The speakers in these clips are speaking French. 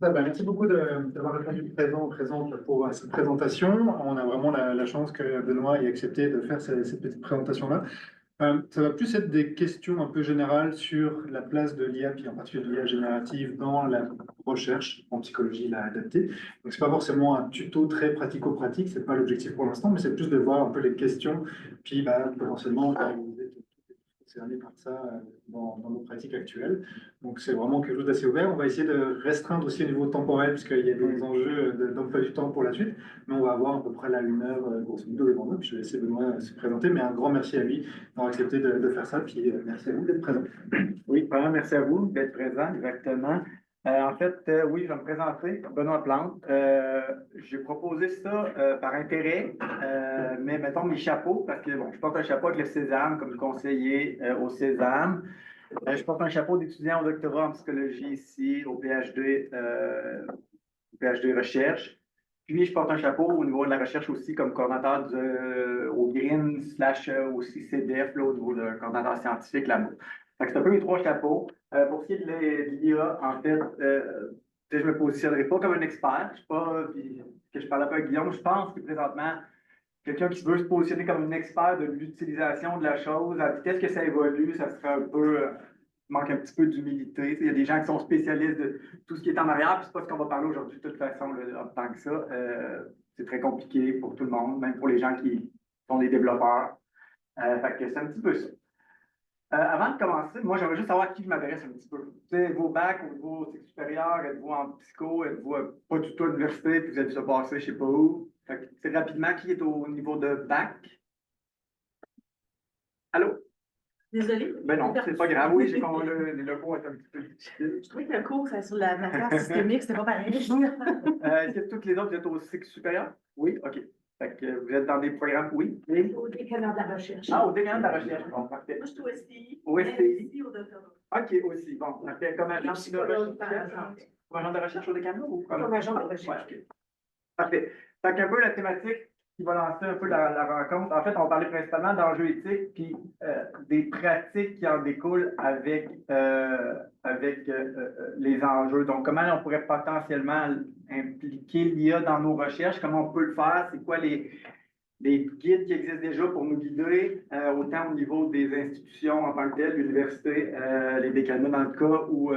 Merci beaucoup d'avoir répondu présente pour cette présentation. On a vraiment la chance que Benoît ait accepté de faire cette petite présentation-là. Ça va plus être des questions un peu générales sur la place de l'IA, puis en particulier de l'IA générative dans la recherche en psychologie là, adaptée. Donc, c'est pas forcément un tuto très pratico-pratique, c'est pas l'objectif pour l'instant, mais c'est plus de voir un peu les questions, puis potentiellement vous êtes concernés par ça dans nos pratiques actuelles. Donc, c'est vraiment quelque chose d'assez ouvert. On va essayer de restreindre aussi au niveau temporel, puisqu'il y a des enjeux d'emploi du temps pour la suite. Mais on va avoir à peu près là 1 heure, grosso modo, devant nous. Puis je vais laisser Benoît se présenter. Mais un grand merci à lui d'avoir accepté de faire ça. Puis merci à vous d'être présent. Oui, vraiment, merci à vous d'être présent, exactement. Oui, je vais me présenter, Benoît Plante. J'ai proposé ça par intérêt, mais mettons mes chapeaux, parce que bon, je porte un chapeau avec le Césame comme conseiller au Césame. Je porte un chapeau d'étudiant au doctorat en psychologie ici au PhD Recherche. Puis, je porte un chapeau au niveau de la recherche aussi comme coordonnateur au GRIN slash aussi CDF là, au niveau de coordonnateur scientifique là-bas. C'est un peu mes trois chapeaux. Pour ce qui est de l'IA, en fait, je ne me positionnerai pas comme un expert. Je sais pas, puis, que je parle un peu avec Guillaume, je pense que présentement, quelqu'un qui veut se positionner comme un expert de l'utilisation de la chose, à la vitesse que ça évolue, ça serait un peu manque un petit peu d'humilité. Il y a des gens qui sont spécialistes de tout ce qui est en arrière, puis c'est pas ce qu'on va parler aujourd'hui de toute façon, là, en tant que ça. C'est très compliqué pour tout le monde, même pour les gens qui sont des développeurs. Fait que c'est un petit peu ça. Avant de commencer, moi, j'aimerais juste savoir à qui je m'adresse un petit peu. Tu sais, vos bacs au niveau cycle supérieur, êtes-vous en psycho, êtes-vous pas du tout à l'université, puis vous êtes déjà passé, je sais pas où. Fait que, c'est rapidement qui est au niveau de bac. Allô? Désolée. Ben non, c'est pas grave. Oui, j'ai compris, les locaux sont un petit peu difficiles. Je trouvais que le cours sur la matière systémique, c'était pas pareil. Est-ce que toutes les autres, vous êtes au cycle supérieur? Oui, OK. Fait que vous êtes dans des programmes, oui? Au décanat de la recherche. Ah, au décanat de la recherche. Bon, parfait. Moi, je suis au STI. Au STI? Ici, au doctorat. OK, aussi. Bon, parfait. Comme agent de recherche. Comme agent de recherche au décanat ou comme agent de recherche? Ouais, OK. Parfait. Fait qu'un peu la thématique qui va lancer un peu la rencontre. En fait, on va parler principalement d'enjeux éthiques puis des pratiques qui en découlent avec les enjeux. Donc, comment on pourrait potentiellement impliquer l'IA dans nos recherches, comment on peut le faire, c'est quoi les guides qui existent déjà pour nous guider, autant au niveau des institutions en tant que telles, l'université, les décanats dans le cas, ou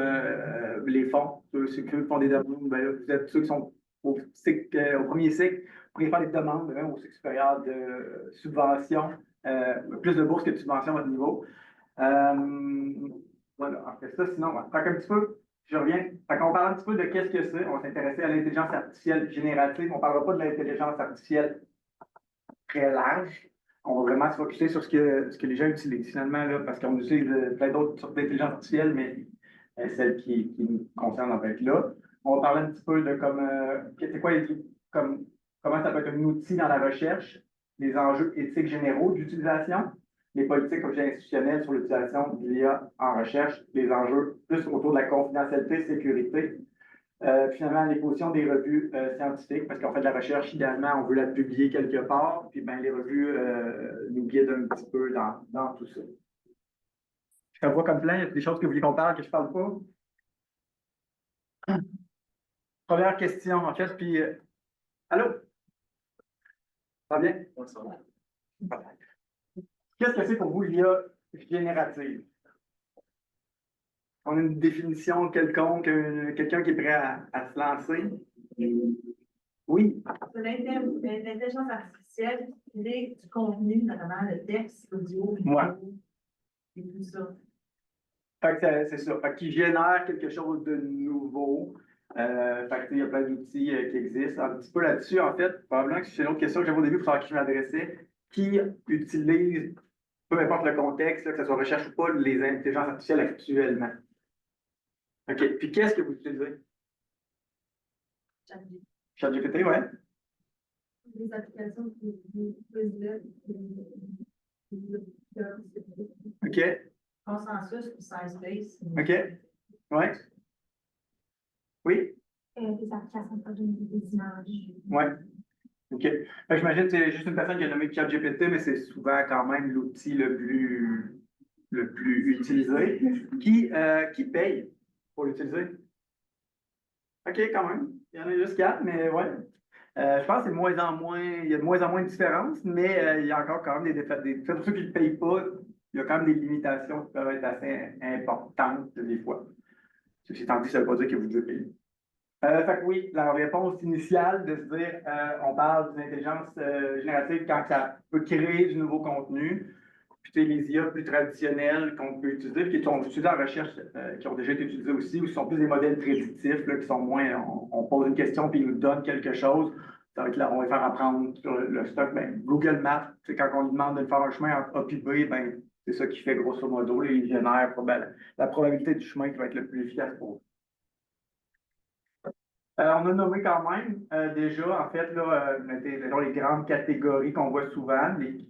les fonds, ceux qui font des demandes, ben, vous êtes ceux qui sont au premier cycle, vous pourriez faire des demandes même au cycle supérieur de subventions, plus de bourses que de subventions à votre niveau. Voilà, après ça, sinon, on va faire un petit peu, je reviens. Fait qu'on parle un petit peu de qu'est-ce que c'est. On va s'intéresser à l'intelligence artificielle générative. On ne parlera pas de l'intelligence artificielle très large. On va vraiment se focaliser sur ce que les gens utilisent finalement, là, parce qu'on utilise plein d'autres sortes d'intelligence artificielle, mais celle qui nous concerne en fait là. On va parler un petit peu de c'est quoi comment ça peut être un outil dans la recherche, les enjeux éthiques généraux d'utilisation, les politiques institutionnelles sur l'utilisation de l'IA en recherche, les enjeux plus autour de la confidentialité, sécurité, finalement, les positions des revues scientifiques, parce qu'on fait de la recherche, idéalement, on veut la publier quelque part, puis ben, les revues nous guident un petit peu dans tout ça. Je te vois comme plein, il y a des choses que vous voulez qu'on parle, que je ne parle pas. Première question, en fait, puis... allô? Ça va bien? Ça va. Qu'est-ce que c'est pour vous l'IA générative? On a une définition quelconque, quelqu'un qui est prêt à se lancer? Oui. L'intelligence artificielle, créer du contenu, notamment le texte, l'audio, vidéo, et tout ça. C'est ça. Fait qu'il génère quelque chose de nouveau. Il y a plein d'outils qui existent. Un petit peu là-dessus, en fait, probablement que c'est une autre question que j'avais au début pour savoir à qui je m'adressais. Qui utilise, peu importe le contexte, là, que ce soit recherche ou pas, les intelligences artificielles actuellement? OK. Puis qu'est-ce que vous utilisez? ChatGPT, ouais. Des applications qui OK. Consensus ou Science-Base. OK. Ouais. Oui? Des applications pour des images. Oui. OK. J'imagine que c'est juste une personne qui a nommé ChatGPT, mais c'est souvent quand même l'outil le plus utilisé. Qui paye pour l'utiliser? OK, quand même. Il y en a juste 4, mais ouais. Je pense que c'est de moins en moins, il y a de moins en moins de différences, mais il y a encore quand même des défaites. Pour ceux qui ne payent pas, il y a quand même des limitations qui peuvent être assez importantes des fois. Ceci étant dit, ça ne veut pas dire que vous devez payer. Fait que oui, la réponse initiale de se dire on parle d'intelligence générative quand ça peut créer du nouveau contenu. Puis tu sais, les IA plus traditionnels qu'on peut utiliser, puis qui sont utilisés en recherche, qui ont déjà été utilisés aussi, ou qui sont plus des modèles prédictifs, là, qui sont moins, on pose une question puis ils nous donnent quelque chose. Ça va être là, on va faire apprendre sur le stock. Ben, Google Maps, c'est quand on lui demande de faire un chemin entre A et B, ben, c'est ça qui fait grosso modo, là, il génère la probabilité du chemin qui va être le plus efficace pour vous. On a nommé quand même déjà, en fait, là, les grandes catégories qu'on voit souvent, les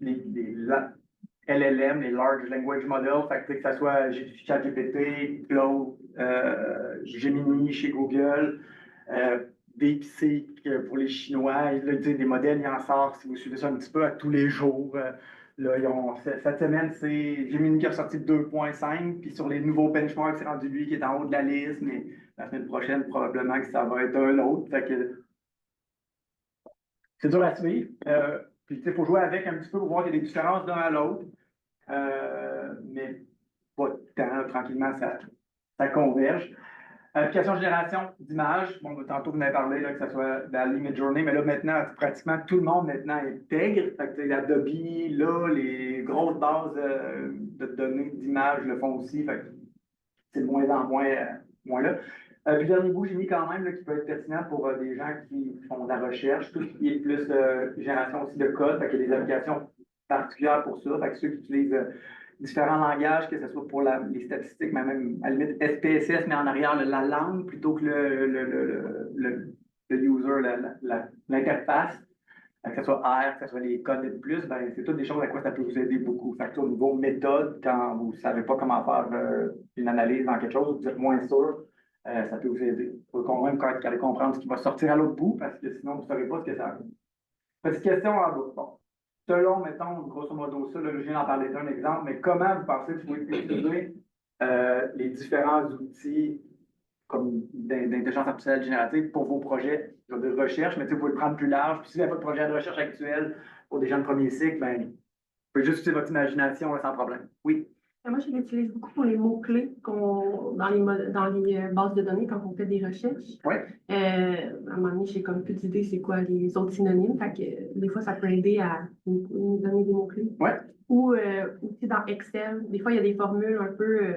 LLM, les Large Language Models, fait que ce soit ChatGPT, Claude, Gemini chez Google, DeepSeek pour les Chinois. Là, des modèles, il en sort, si vous suivez ça un petit peu, à tous les jours. Là, cette semaine, c'est Gemini qui a sorti 2.5, puis sur les nouveaux benchmarks, c'est rendu lui qui est en haut de la liste, mais la semaine prochaine, probablement que ça va être un autre. Fait que c'est dur à suivre. Puis, il faut jouer avec un petit peu pour voir qu'il y a des différences d'un à l'autre. Mais pas tant, tranquillement, ça converge. Application génération d'images. Bon, tantôt, vous en avez parlé, là, que ce soit dans Midjourney, mais là, maintenant, pratiquement tout le monde maintenant intègre. Fait que, l'Adobe, là, les grosses bases de données d'images le font aussi. Fait que c'est de moins en moins là. Puis, dernier bout, j'ai mis quand même là, qui peut être pertinent pour des gens qui font de la recherche, tout ce qui est plus génération aussi de code. Fait qu'il y a des applications particulières pour ça. Fait que ceux qui utilisent différents langages, que ce soit pour les statistiques, mais même à la limite SPSS, mais en arrière la langue plutôt que le user, l'interface. Que ce soit R, que ce soit les codes et plus, ben, c'est toutes des choses à quoi ça peut vous aider beaucoup. Fait que, au niveau méthode, quand vous ne savez pas comment faire une analyse dans quelque chose, vous êtes moins sûr, ça peut vous aider. Il faut quand même comprendre ce qui va sortir à l'autre bout, parce que sinon, vous ne saurez pas ce que ça veut. Petite question en bas. Bon. Selon, mettons, grosso modo, ça, là, je viens d'en parler d'un exemple, mais comment vous pensez que vous pouvez utiliser les différents outils comme d'intelligence artificielle générative pour vos projets de recherche, mais vous pouvez le prendre plus large. Puis si vous n'avez pas de projet de recherche actuel pour des gens de premier cycle, ben, vous pouvez juste utiliser votre imagination sans problème. Oui. Moi, je l'utilise beaucoup pour les mots-clés dans les bases de données quand on fait des recherches. Oui. À un moment donné, j'ai comme plus d'idées c'est quoi les autres synonymes. Fait que des fois, ça peut aider à nous donner des mots-clés. Oui. Ou aussi dans Excel, des fois, il y a des formules un peu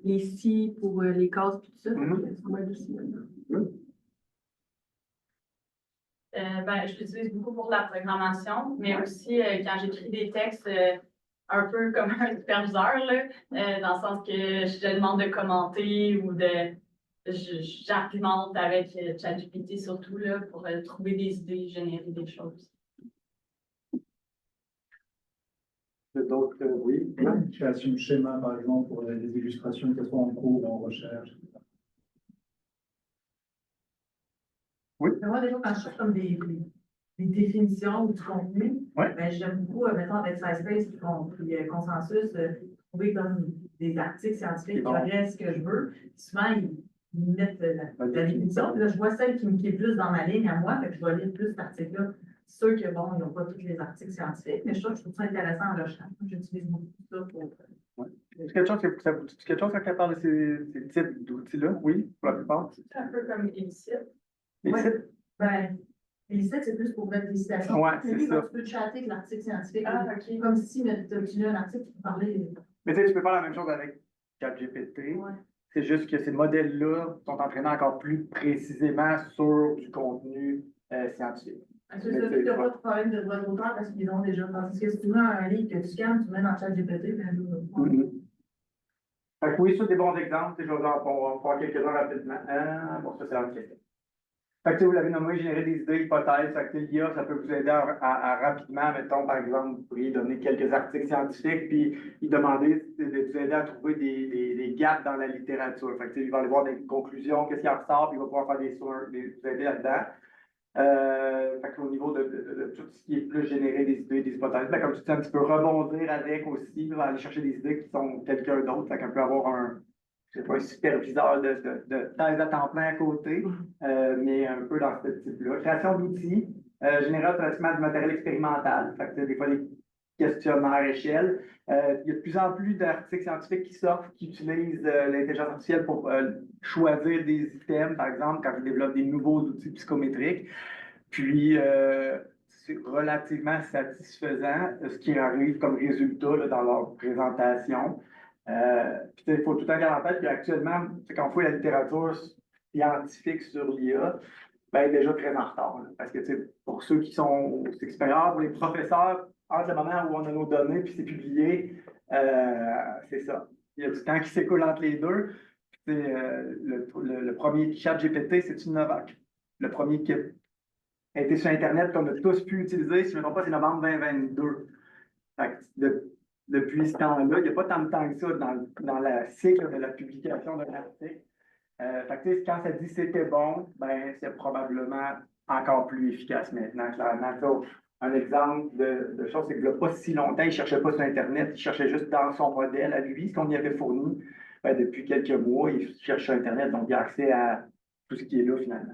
les si pour les cases et tout ça. Ça m'aide aussi maintenant. Ben, je l'utilise beaucoup pour la programmation, mais aussi quand j'écris des textes un peu comme un superviseur, là, dans le sens que je demande de commenter ou j'argumente avec ChatGPT surtout là, pour trouver des idées, générer des choses. D'autres, oui. Création de schémas, par exemple, pour des illustrations, que ce soit en cours ou en recherche. Oui. Moi, déjà, quand je cherche comme des définitions du contenu, ben, j'aime beaucoup, mettons, avec Sciencebase puis Consensus, trouver comme des articles scientifiques qui auraient ce que je veux. Puis souvent, ils mettent la définition. Puis là, je vois celle qui est plus dans ma ligne à moi, fait que je vais lire plus cet article-là. C'est sûr que, bon, ils n'ont pas tous les articles scientifiques, mais je trouve ça intéressant en recherche. J'utilise beaucoup ça pour. Est-ce quelque chose que ça vous dit quelque chose quand on parle de ces types d'outils-là? Oui, pour la plupart. C'est un peu comme Elicit. Elicit? Ben, Elicit, c'est plus pour mettre des citations. Ouais, c'est ça. Tu peux chatter avec l'article scientifique. Ah, OK. Comme si tu lis un article, tu peux parler. Mais tu sais, tu peux faire la même chose avec ChatGPT. Ouais. C'est juste que ces modèles-là sont entraînés encore plus précisément sur du contenu scientifique. C'est ça, tu n'as pas de problème de droit d'auteur parce qu'ils ont déjà. Parce que si tu as un livre que tu scannes, tu mets dans ChatGPT, ben Fait que oui, ça, des bons exemples. Je vais en faire quelques-uns rapidement. Bon, ça, c'est la question. Fait que vous l'avez nommé, générer des idées, hypothèses. Fait que l'IA, ça peut vous aider à rapidement, mettons, par exemple, vous pourriez donner quelques articles scientifiques, puis il demander de vous aider à trouver des gaps dans la littérature. Fait que il va aller voir des conclusions, qu'est-ce qui en ressort, puis il va pouvoir faire vous aider là-dedans. Fait qu'au niveau de tout ce qui est plus générer des idées, des hypothèses, ben, comme tu dis, un petit peu rebondir avec aussi, aller chercher des idées qui sont quelqu'un d'autre. Fait qu'on peut avoir je sais pas, un superviseur de thèse à temps plein à côté, mais un peu dans ce type-là. Création d'outils, générer automatiquement du matériel expérimental. Fait que, des fois, des questionnaires à échelle. Il y a de plus en plus d'articles scientifiques qui sortent, qui utilisent l'intelligence artificielle pour choisir des items, par exemple, quand ils développent des nouveaux outils psychométriques. Puis, c'est relativement satisfaisant ce qui arrive comme résultat là, dans leur présentation. Il faut tout le temps garder en tête qu'actuellement, quand on fait la littérature scientifique sur l'IA, ben, déjà très en retard. Là, parce que pour ceux qui sont expérients, pour les professeurs, entre le moment où on a nos données puis c'est publié, c'est ça. Il y a du temps qui s'écoule entre les deux. Le premier chat GPT, c'est une Novak. Le premier qui a été sur Internet qu'on a tous pu utiliser, si je ne me trompe pas, c'est novembre 2022. Fait que depuis ce temps-là, il n'y a pas tant de temps que ça dans le cycle de la publication d'un article. Fait que, quand ça dit c'était bon, ben, c'est probablement encore plus efficace maintenant, clairement. Un exemple de chose, c'est que pas si longtemps, il ne cherchait pas sur Internet, il cherchait juste dans son modèle à lui, ce qu'on y avait fourni. Ben, depuis quelques mois, il cherche sur Internet, donc il a accès à tout ce qui est là finalement.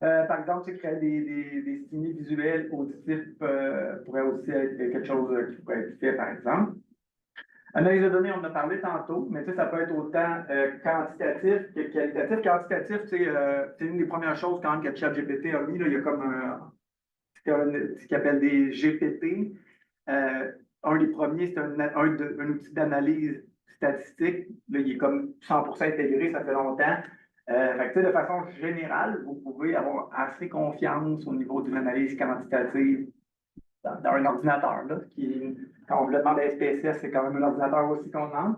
Par exemple, tu crées des stimuli visuels auditifs pourrait aussi être quelque chose qui pourrait être fait, par exemple. Analyse de données, on en a parlé tantôt, mais ça peut être autant quantitatif que qualitatif. Quantitatif, c'est une des premières choses quand même que ChatGPT a mis. Là, il y a comme ce qu'il appelle des GPT. Un des premiers, c'est un outil d'analyse statistique. Là, il est comme 100% intégré, ça fait longtemps. De façon générale, vous pouvez avoir assez confiance au niveau d'une analyse quantitative dans un ordinateur. Là, quand on le demande à SPSS, c'est quand même un ordinateur aussi qu'on demande.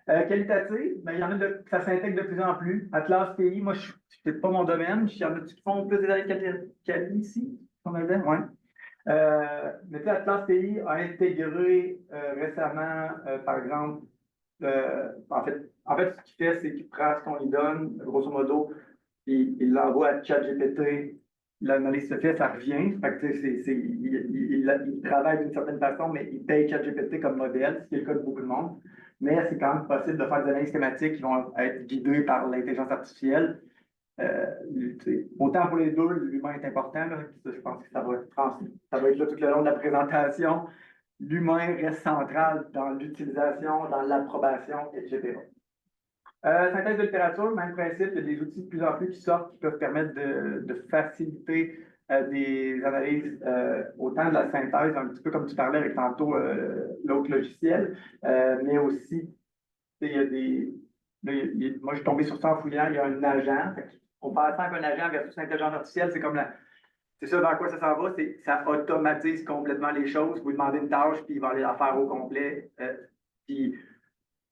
Qualitative, ben, il y en a ça s'intègre de plus en plus. Atlas TI, moi, c'est pas mon domaine. Il y en a qui font plus des analyses quali ici, on a dit, ouais. Mais Atlas TI a intégré récemment, par exemple, en fait, ce qu'il fait, c'est qu'il prend ce qu'on lui donne, grosso modo, il l'envoie à ChatGPT, l'analyse se fait, ça revient. Fait que, il travaille d'une certaine façon, mais il paye ChatGPT comme modèle, ce qui est le cas de beaucoup de monde. Mais c'est quand même possible de faire des analyses thématiques qui vont être guidées par l'intelligence artificielle. Autant pour les deux, l'humain est important. Là, je pense que ça va être là tout le long de la présentation. L'humain reste central dans l'utilisation, dans l'approbation, etc. Synthèse de littérature, même principe, il y a des outils de plus en plus qui sortent qui peuvent permettre de faciliter des analyses, autant de la synthèse, un petit peu comme tu parlais avec tantôt l'autre logiciel, mais aussi, il y a moi je suis tombé sur ça en fouillant, il y a un agent, on parle tant qu'un agent versus l'intelligence artificielle, c'est ça vers quoi ça s'en va, ça automatise complètement les choses. Vous lui demandez une tâche, puis il va aller la faire au complet. Puis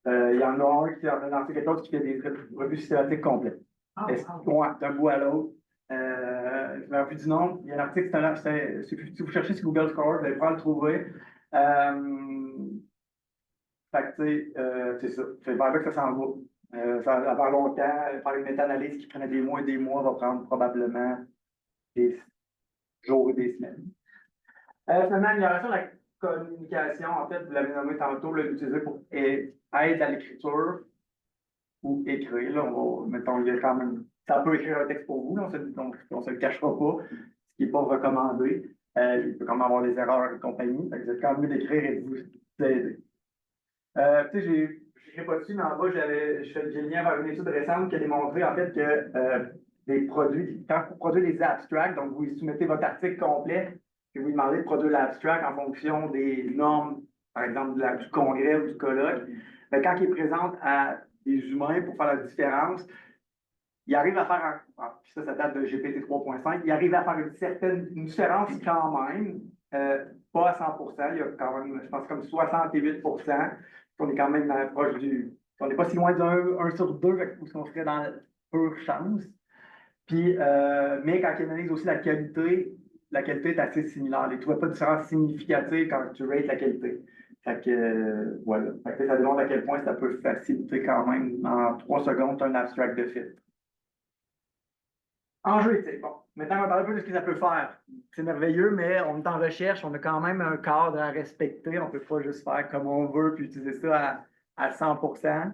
il y en a un qui a lancé quelque chose qui fait des revues systématiques complètes. D'un bout à l'autre. Je me rappelle plus du nom. Il y a un article, si vous cherchez sur Google Scholar, vous allez pouvoir le trouver. C'est ça. C'est vers là que ça s'en va. Ça va avoir longtemps. Faire une méta-analyse qui prenait des mois et des mois va prendre probablement des jours et des semaines. Finalement, amélioration de la communication, en fait, vous l'avez nommé tantôt, l'utiliser pour aide à l'écriture ou écrire. Là, mettons, il y a quand même, ça peut écrire un texte pour vous, là, on ne se le cachera pas, ce qui n'est pas recommandé. Il peut quand même avoir des erreurs et compagnie. Vous êtes quand même mieux d'écrire et de vous aider. Je n'ai pas dessus, mais en bas, j'ai le lien vers une étude récente qui a démontré en fait que des produits, quand vous produisez des abstracts, donc vous soumettez votre article complet, puis vous demandez de produire l'abstract en fonction des normes, par exemple du congrès ou du colloque, bien, quand il est présente à des humains pour faire la différence, il arrive à faire, puis ça date de GPT 3.5, il arrive à faire une différence quand même, pas à 100%, il y a quand même, je pense, comme 68%, on est quand même proche on n'est pas si loin d'un 1 sur 2, où on serait dans pure chance. Puis, mais quand il analyse aussi la qualité est assez similaire. Il ne trouve pas de différence significative quand tu rates la qualité. Fait que, voilà. Fait que ça demande à quel point ça peut faciliter quand même en 3 secondes un abstract de fit. Enjeu éthique. Bon, maintenant, on va parler un peu de ce que ça peut faire. C'est merveilleux, mais on est en recherche, on a quand même un cadre à respecter. On ne peut pas juste faire comme on veut puis utiliser ça à 100%.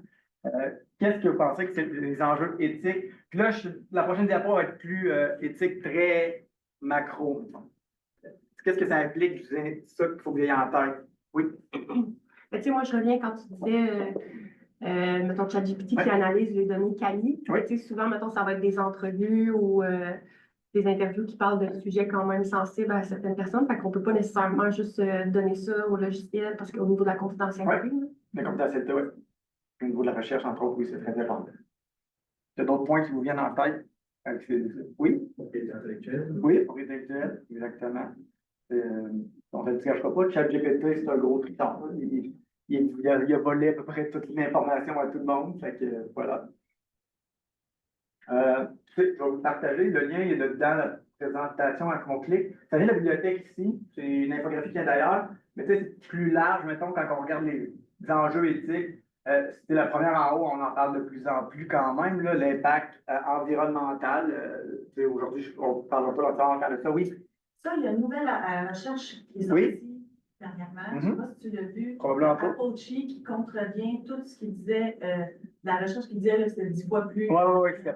Qu'est-ce que vous pensez que c'est les enjeux éthiques? Puis là, la prochaine diapo va être plus éthique, très macro. Qu'est-ce que ça implique? C'est ça qu'il faut que vous ayez en tête. Oui. Tu sais, moi, je reviens quand tu disais, mettons, ChatGPT qui analyse les données quali. Oui. Tu sais, souvent, mettons, ça va être des entrevues ou des interviews qui parlent de sujets quand même sensibles à certaines personnes. Fait qu'on ne peut pas nécessairement juste donner ça au logiciel parce qu'au niveau de la confidentialité. Oui. La confidentialité, oui. Au niveau de la recherche, entre autres, oui, c'est très important. Il y a d'autres points qui vous viennent en tête? Oui? Propriété intellectuelle. Oui, propriété intellectuelle, exactement. On ne le cachera pas, ChatGPT, c'est un gros triton. Il a volé à peu près toute l'information à tout le monde. Fait que, voilà. Je vais vous partager, le lien il est dans la présentation à qu'on clique. Vous savez, la bibliothèque ici, c'est une infographie qui vient d'ailleurs, mais tu sais, c'est plus large, mettons, quand on regarde les enjeux éthiques. C'était la première en haut, on en parle de plus en plus quand même, l'impact environnemental. Aujourd'hui, on ne parlera pas longtemps de ça, oui. Ça, il y a une nouvelle recherche qui est sortie dernièrement. Je ne sais pas si tu l'as vu. Probablement pas. Apogee qui contrevient tout ce qu'il disait, la recherche qui disait que c'était 10 fois plus.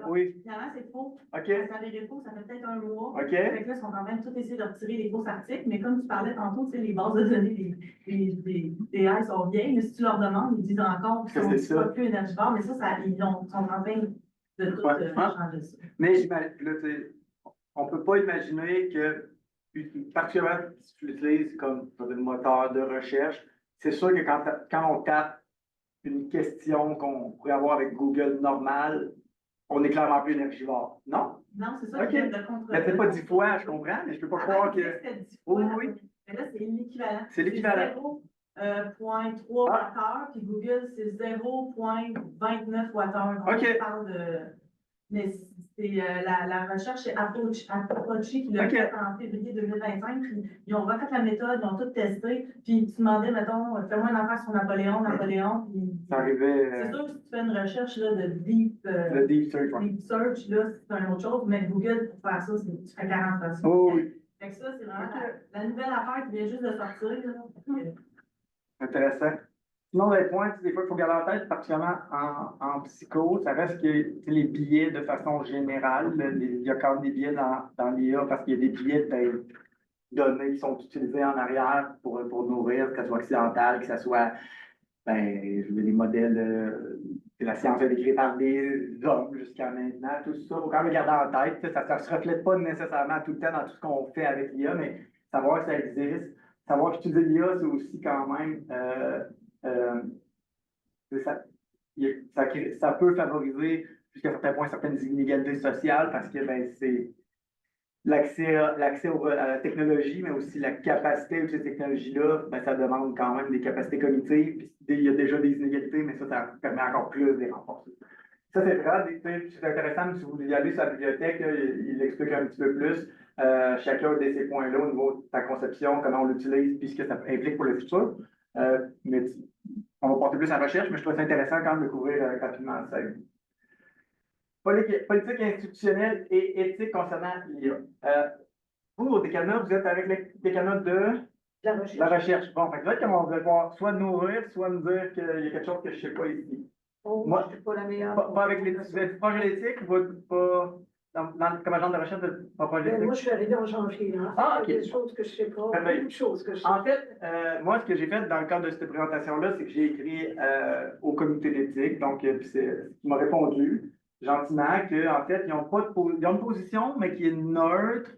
Oui. Finalement, c'est faux. OK. Ça s'avérait faux, ça fait peut-être un mois. OK. Fait que là, ils sont en train de tout essayer de retirer les faux articles, mais comme tu parlais tantôt, tu sais, les bases de données des AI sont vieilles, mais si tu leur demandes, ils disent encore qu'ils sont 10 fois plus énergivores, mais ça ils sont en train de tout changer ça. Mais on ne peut pas imaginer que, particulièrement si tu l'utilises comme un moteur de recherche, c'est sûr que quand on tape une question qu'on pourrait avoir avec Google normal, on est clairement plus énergivore. Non? Non, c'est ça qui vient de contre. Mais c'est pas 10 fois, je comprends, mais je peux pas croire que. C'était 10 fois. Oui. Mais là, c'est l'équivalent. C'est l'équivalent. 0,3 Wh, puis Google, c'est 0,29 Wh. Donc, on parle de. Mais c'est la recherche, c'est Apogee qui l'a fait en février 2025. Puis ils ont refait la méthode, ils ont tout testé. Puis tu demandais, mettons, fais-moi une affaire sur Napoléon. Puis ça arrivait. C'est sûr que si tu fais une recherche là, de deep search, là, c'est une autre chose. Mais Google, pour faire ça, tu fais 40 fois ça. Oui. Fait que ça, c'est vraiment la nouvelle affaire qui vient juste de sortir. Là. Intéressant. Sinon, les points, des fois, il faut garder en tête, particulièrement en psycho, ça reste que les billets de façon générale, il y a quand même des billets dans l'IA parce qu'il y a des billets de données qui sont utilisés en arrière pour nourrir, que ce soit occidental, que ce soit des modèles que la science a décrit par des hommes jusqu'à maintenant. Tout ça, il faut quand même le garder en tête. Ça ne se reflète pas nécessairement tout le temps dans tout ce qu'on fait avec l'IA, mais savoir que ça existe, savoir qu'utiliser l'IA, c'est aussi quand même. Ça peut favoriser jusqu'à un certain point certaines inégalités sociales parce que c'est l'accès à la technologie, mais aussi la capacité de ces technologies-là, ça demande quand même des capacités cognitives. Puis il y a déjà des inégalités, mais ça permet encore plus de les renforcer. Ça, c'est vrai, c'est intéressant, si vous y allez sur la bibliothèque, il explique un petit peu plus chacun de ces points-là au niveau de ta conception, comment on l'utilise, puis ce que ça implique pour le futur. Mais on va porter plus à la recherche, mais je trouve ça intéressant quand même de couvrir rapidement ça. Politique institutionnelle et éthique concernant l'IA. Vous, au décanat, vous êtes avec le décanat de la recherche. Bon, fait que là, comment on va pouvoir soit nourrir, soit nous dire qu'il y a quelque chose que je ne sais pas ici. Moi, je ne suis pas la meilleure. Pas avec l'éthique. Vous êtes proche de l'éthique ou pas comme agent de recherche de proche de l'éthique? Moi, je suis arrivée en janvier. Ah, OK. Il y a des choses que je ne sais pas. Beaucoup de choses que je sais. En fait, moi, ce que j'ai fait dans le cadre de cette présentation-là, c'est que j'ai écrit au comité d'éthique. Donc, c'est qui m'a répondu gentiment qu'en fait, ils ont une position, mais qui est neutre,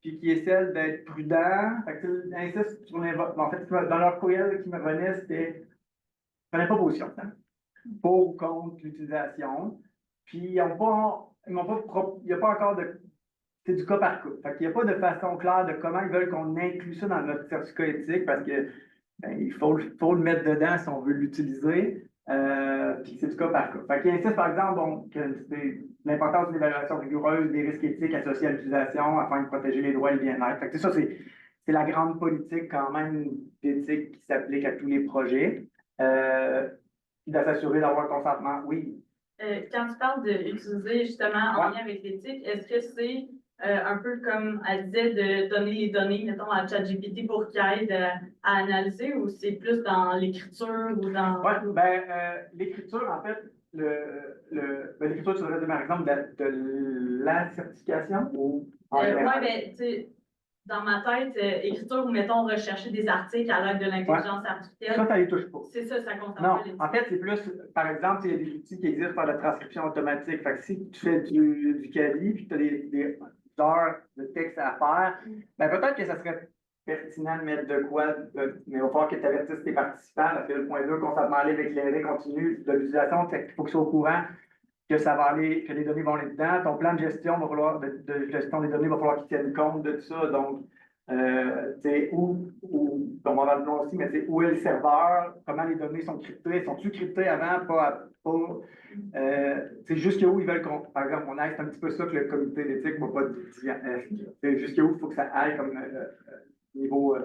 puis qui est celle d'être prudent. Fait que, insiste sur en fait, dans leur courriel qui me revenait, c'était ils ne prenaient pas position. Hein? Pour ou contre l'utilisation. Puis, il n'y a pas encore de. C'est du cas par cas. Fait qu'il n'y a pas de façon claire de comment ils veulent qu'on inclue ça dans notre certificat éthique parce que il faut le mettre dedans si on veut l'utiliser. Puis c'est du cas par cas. Fait qu'il insiste, par exemple, que c'est l'importance d'une évaluation rigoureuse des risques éthiques associés à l'utilisation afin de protéger les droits et le bien-être. Fait que ça, c'est la grande politique quand même d'éthique qui s'applique à tous les projets. Puis de s'assurer d'avoir un consentement. Oui. Quand tu parles d'utiliser justement en lien avec l'éthique, est-ce que c'est un peu comme elle disait de donner les données, mettons, à ChatGPT pour qu'il aide à analyser ou c'est plus dans l'écriture ou dans. Oui, l'écriture, en fait, l'écriture, tu devrais dire, par exemple, de la certification ou en Ouais, général? ben, tu sais, dans ma tête, écriture, ou mettons, rechercher des articles à l'aide de l'intelligence artificielle. Ça les touche pas. C'est ça concerne Non, pas l'éthique. en fait, c'est plus, par exemple, il y a des outils qui existent pour la transcription automatique. Fait que si tu fais du Cali puis tu as des heures de texte à faire, ben peut-être que ça serait pertinent de mettre de quoi, mais il va falloir que tu avertisses tes participants, parce que le point 2, constamment libre, éclairé, continu de l'utilisation, il faut qu'ils soient au courant que ça va aller, que les données vont aller dedans. Ton plan de gestion va falloir, de gestion des données va falloir qu'ils tiennent compte de tout ça. Donc, on va le nom aussi, mais c'est où est le serveur, comment les données sont cryptées, sont-tu cryptées avant, pas, c'est jusqu'où ils veulent qu'on, par exemple, on aille, c'est un petit peu ça que le comité d'éthique ne va pas dire, c'est jusqu'où il faut que ça aille comme niveau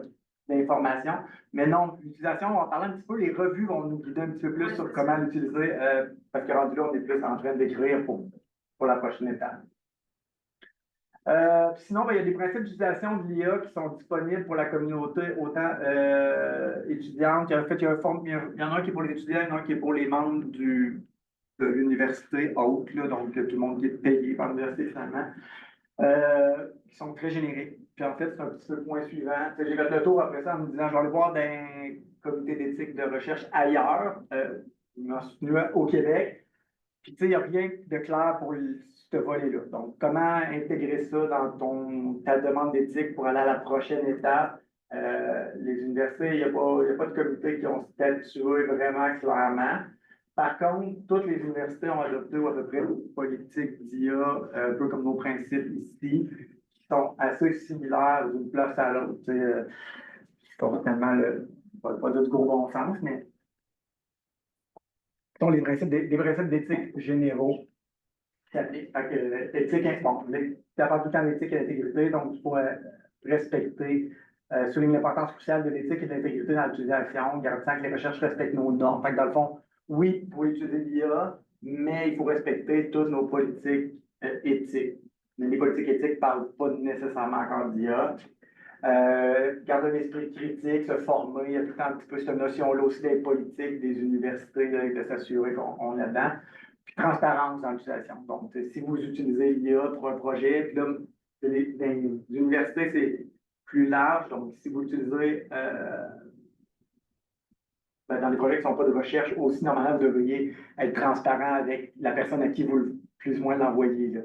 d'information. Mais non, l'utilisation, on va parler un petit peu, les revues vont nous guider un petit peu plus sur comment l'utiliser, parce que rendu là, on est plus en train d'écrire pour la prochaine étape. Sinon, ben, il y a des principes d'utilisation de l'IA qui sont disponibles pour la communauté, autant étudiante. En fait, il y en a un qui est pour les étudiants, il y en a un qui est pour les membres de l'université haute, là, donc tout le monde qui est payé par l'université finalement, qui sont très génériques. Puis en fait, c'est un petit peu le point suivant. J'ai fait le tour après ça en me disant, je vais aller voir d'un comité d'éthique de recherche ailleurs, il m'a soutenu au Québec. Puis, tu sais, il n'y a rien de clair pour ce volet-là. Donc, comment intégrer ça dans ta demande d'éthique pour aller à la prochaine étape? Les universités, il n'y a pas de comité qui ont statué vraiment clairement. Par contre, toutes les universités ont adopté à peu près une politique d'IA, un peu comme nos principes ici, qui sont assez similaires d'une place à l'autre. C'est pas tellement pas de gros bon sens, mais sont les principes, des principes d'éthique généraux qui s'appliquent. Éthique, bon, tu parles tout le temps d'éthique et d'intégrité, donc il faut respecter, souligner l'importance cruciale de l'éthique et de l'intégrité dans l'utilisation, garantissant que les recherches respectent nos normes. Fait que dans le fond, oui, il faut utiliser l'IA, mais il faut respecter toutes nos politiques éthiques. Mais les politiques éthiques ne parlent pas nécessairement encore d'IA. Garder l'esprit critique, se former, il y a tout le temps un petit peu cette notion-là aussi des politiques, des universités, de s'assurer qu'on est là-dedans. Puis transparence dans l'utilisation. Donc, si vous utilisez l'IA pour un projet, puis là, dans les universités, c'est plus large. Donc, si vous l'utilisez dans des projets qui ne sont pas de recherche, aussi, normalement, vous devriez être transparent avec la personne à qui vous plus ou moins l'envoyez.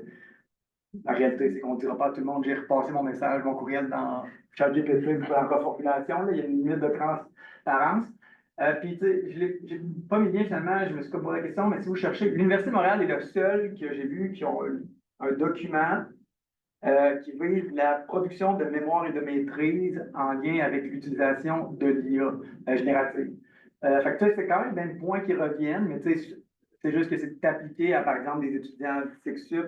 La réalité, c'est qu'on ne dira pas à tout le monde, j'ai repassé mon message, mon courriel dans ChatGPT pour la reformulation. Il y a une limite de transparence. Puis, tu sais, je n'ai pas mis lien finalement, je me suis pas posé la question, mais si vous cherchez, l'Université de Montréal est le seul que j'ai vu qui ont un document qui vise la production de mémoire et de maîtrise en lien avec l'utilisation de l'IA générative. Fait que, tu sais, c'est quand même le même point qui reviennent, mais tu sais, c'est juste que c'est appliqué à, par exemple, des étudiants SecSup,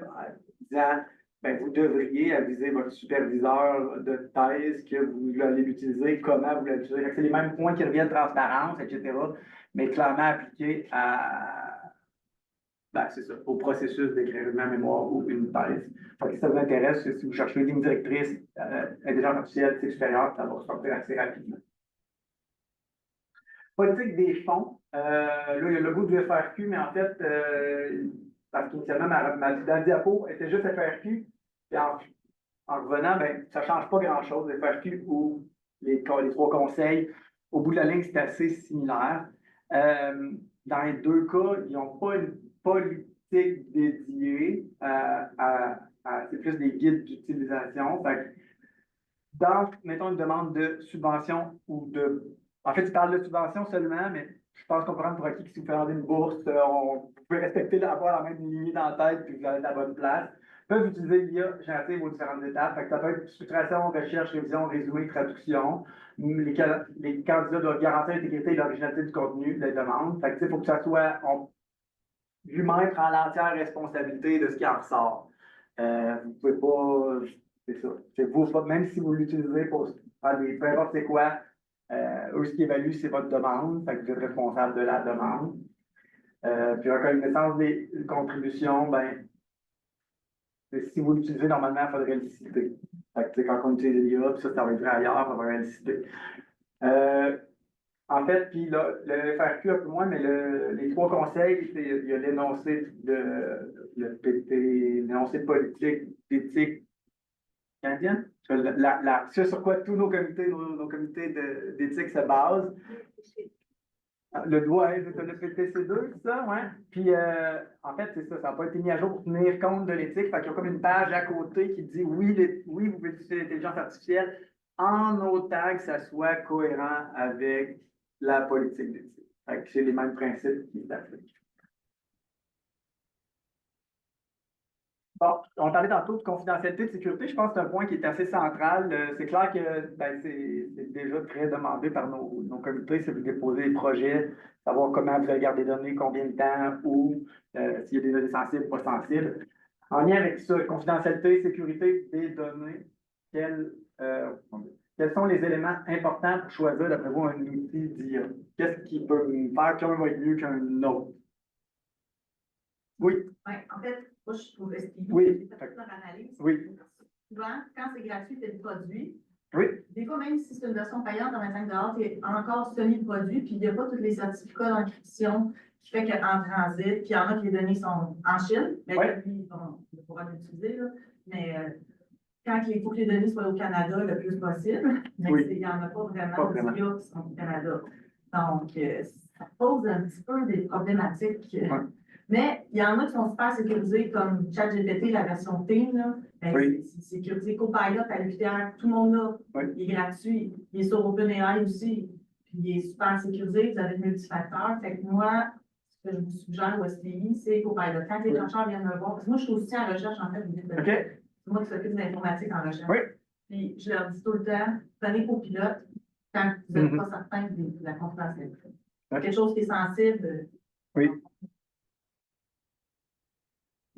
disant, ben, vous devriez aviser votre superviseur de thèse que vous allez l'utiliser, comment vous l'utilisez. C'est les mêmes points qui reviennent, transparence, etc., mais clairement appliqués c'est ça, au processus d'écrire une mémoire ou une thèse. Fait que si ça vous intéresse, si vous cherchez une ligne directrice intelligence artificielle, c'est supérieur, ça va sortir assez rapidement. Politique des fonds. Là, il y a le logo du FRQ, mais en fait, parce qu'initialement, ma diapo était juste FRQ. Puis en revenant, ben, ça ne change pas grand-chose, le FRQ ou les trois conseils. Au bout de la ligne, c'est assez similaire. Dans les deux cas, ils n'ont pas une politique dédiée c'est plus des guides d'utilisation. Dans, mettons, une demande de subvention ou de... En fait, ils parlent de subvention seulement, mais je pense qu'on peut prendre pour acquis que si vous demandez une bourse, vous pouvez respecter, avoir la même ligne dans la tête puis vous allez à la bonne place. Ils peuvent utiliser l'IA générative aux différentes étapes. Fait que ça peut être structuration, recherche, révision, résumé, traduction. Les candidats doivent garantir l'intégrité et l'originalité du contenu des demandes. Fait que, il faut que ça soit... Lui-même prend l'entière responsabilité de ce qui en ressort. Vous pouvez pas... C'est ça. C'est vous, même si vous l'utilisez pour faire des... Peu importe c'est quoi, eux, ce qui évalue, c'est votre demande. Fait que vous êtes responsable de la demande. Puis reconnaissance des contributions, ben, si vous l'utilisez normalement, il faudrait le citer. Fait que, quand on utilise l'IA, puis ça va être ailleurs, il faudrait le citer. En fait, puis là, le FRQ un peu moins, mais les trois conseils, il y a l'énoncé le PT, l'énoncé politique, d'éthique canadienne. Ce sur quoi tous nos comités, nos comités d'éthique se basent. Le doigt, c'est le PTC2, c'est ça, ouais. Puis, en fait, c'est ça, ça n'a pas été mis à jour pour tenir compte de l'éthique. Fait qu'il y a comme une page à côté qui dit oui, oui, vous pouvez utiliser l'intelligence artificielle en autant que ça soit cohérent avec la politique d'éthique. Fait que c'est les mêmes principes qui s'appliquent. Bon, on parlait tantôt de confidentialité de sécurité. Je pense que c'est un point qui est assez central. C'est clair que ben, c'est déjà très demandé par nos comités. Si vous déposez des projets, savoir comment vous allez garder des données, combien de temps, où, s'il y a des données sensibles, pas sensibles. En lien avec ça, confidentialité, sécurité des données, quels sont les éléments importants pour choisir, d'après vous, un outil d'IA? Qu'est-ce qui peut faire qu'un va être mieux qu'un autre? Oui. Ouais, en fait, moi, je trouve que Oui. c'est leur analyse. Oui. Souvent, quand c'est gratuit, c'est le produit. Oui. Des fois, même si c'est une version payante à 25 $, c'est encore semi-produit, puis il n'y a pas tous les certificats d'encryption qui fait qu'en transit, puis il y en a que les données sont en Chine, mais lui, on pourra l'utiliser, là. Mais quand il faut que les données soient au Canada le plus possible, mais il n'y en a pas vraiment d'IA qui sont au Canada. Donc, ça pose un petit peu des problématiques. Mais il y en a qui sont super sécurisés, comme ChatGPT, la version Team, là. C'est sécurisé. Copilot à l'UQTR, tout le monde l'a. Il est gratuit. Il est sur OpenAI aussi. Puis il est super sécurisé. Vous avez le multifacteur. Fait que moi, ce que je vous suggère au STI, c'est Copilot. Quand les chercheurs viennent me voir, parce que moi, je suis aussi en recherche, en fait, c'est moi qui s'occupe de l'informatique en recherche. Puis je leur dis tout le temps, prenez Copilot quand vous n'êtes pas certain de la confidentialité. Quelque chose qui est sensible.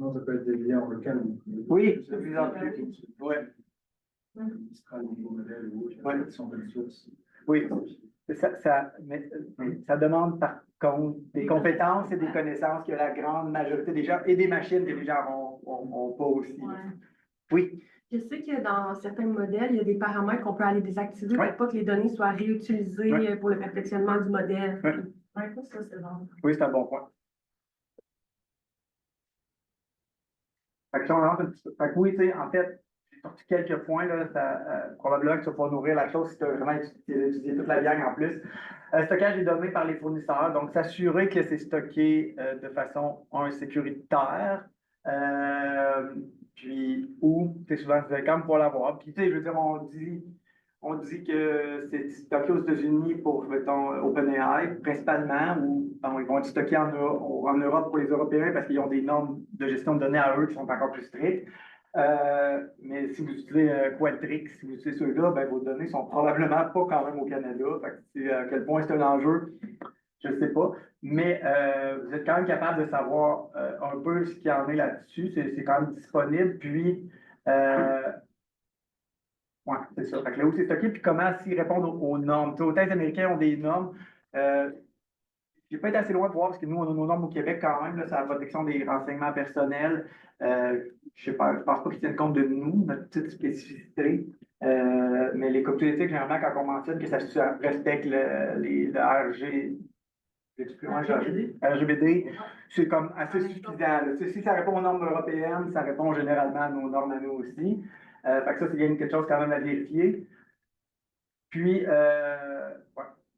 Non, ça peut être des liens en local. Oui, de plus en plus. Oui. Oui. Ça demande par contre des compétences et des connaissances que la grande majorité des gens et des machines que les gens n'ont pas aussi. Oui. Je sais que dans certains modèles, il y a des paramètres qu'on peut aller désactiver pour pas que les données soient réutilisées pour le perfectionnement du modèle. Ça, c'est bon. Oui, c'est un bon point. Fait que oui, tu sais, en fait, j'ai sorti quelques points, là, probablement que tu vas pas nourrir la chose si tu as vraiment étudié toute la gang en plus. Stockage des données par les fournisseurs, donc s'assurer que c'est stocké de façon sécuritaire, puis ou, tu sais, souvent, c'est quand même pour l'avoir. Puis, tu sais, je veux dire, on dit que c'est stocké aux États-Unis pour, mettons, OpenAI, principalement, ou bon, ils vont être stockés en Europe pour les Européens parce qu'ils ont des normes de gestion de données à eux qui sont encore plus strictes. Mais si vous utilisez Qualtrics, si vous utilisez ceux-là, ben, vos données sont probablement pas quand même au Canada. Fait que à quel point c'est un enjeu, je ne sais pas. Mais vous êtes quand même capable de savoir un peu ce qu'il y en est là-dessus. C'est quand même disponible. Puis, oui, c'est ça. Fait que là où c'est stocké, puis comment s'ils répondent aux normes. T'sais, autant les Américains ont des normes. Je n'ai pas été assez loin pour voir, parce que nous, on a nos normes au Québec quand même, là, c'est la protection des renseignements personnels. Je ne pense pas qu'ils tiennent compte de nous, notre petite spécificité. Mais les comités d'éthique, généralement, quand on mentionne que ça respecte le RGBD, c'est comme assez suffisant. Si ça répond aux normes européennes, ça répond généralement à nos normes à nous aussi. Fait que ça, c'est quelque chose quand même à vérifier. Puis,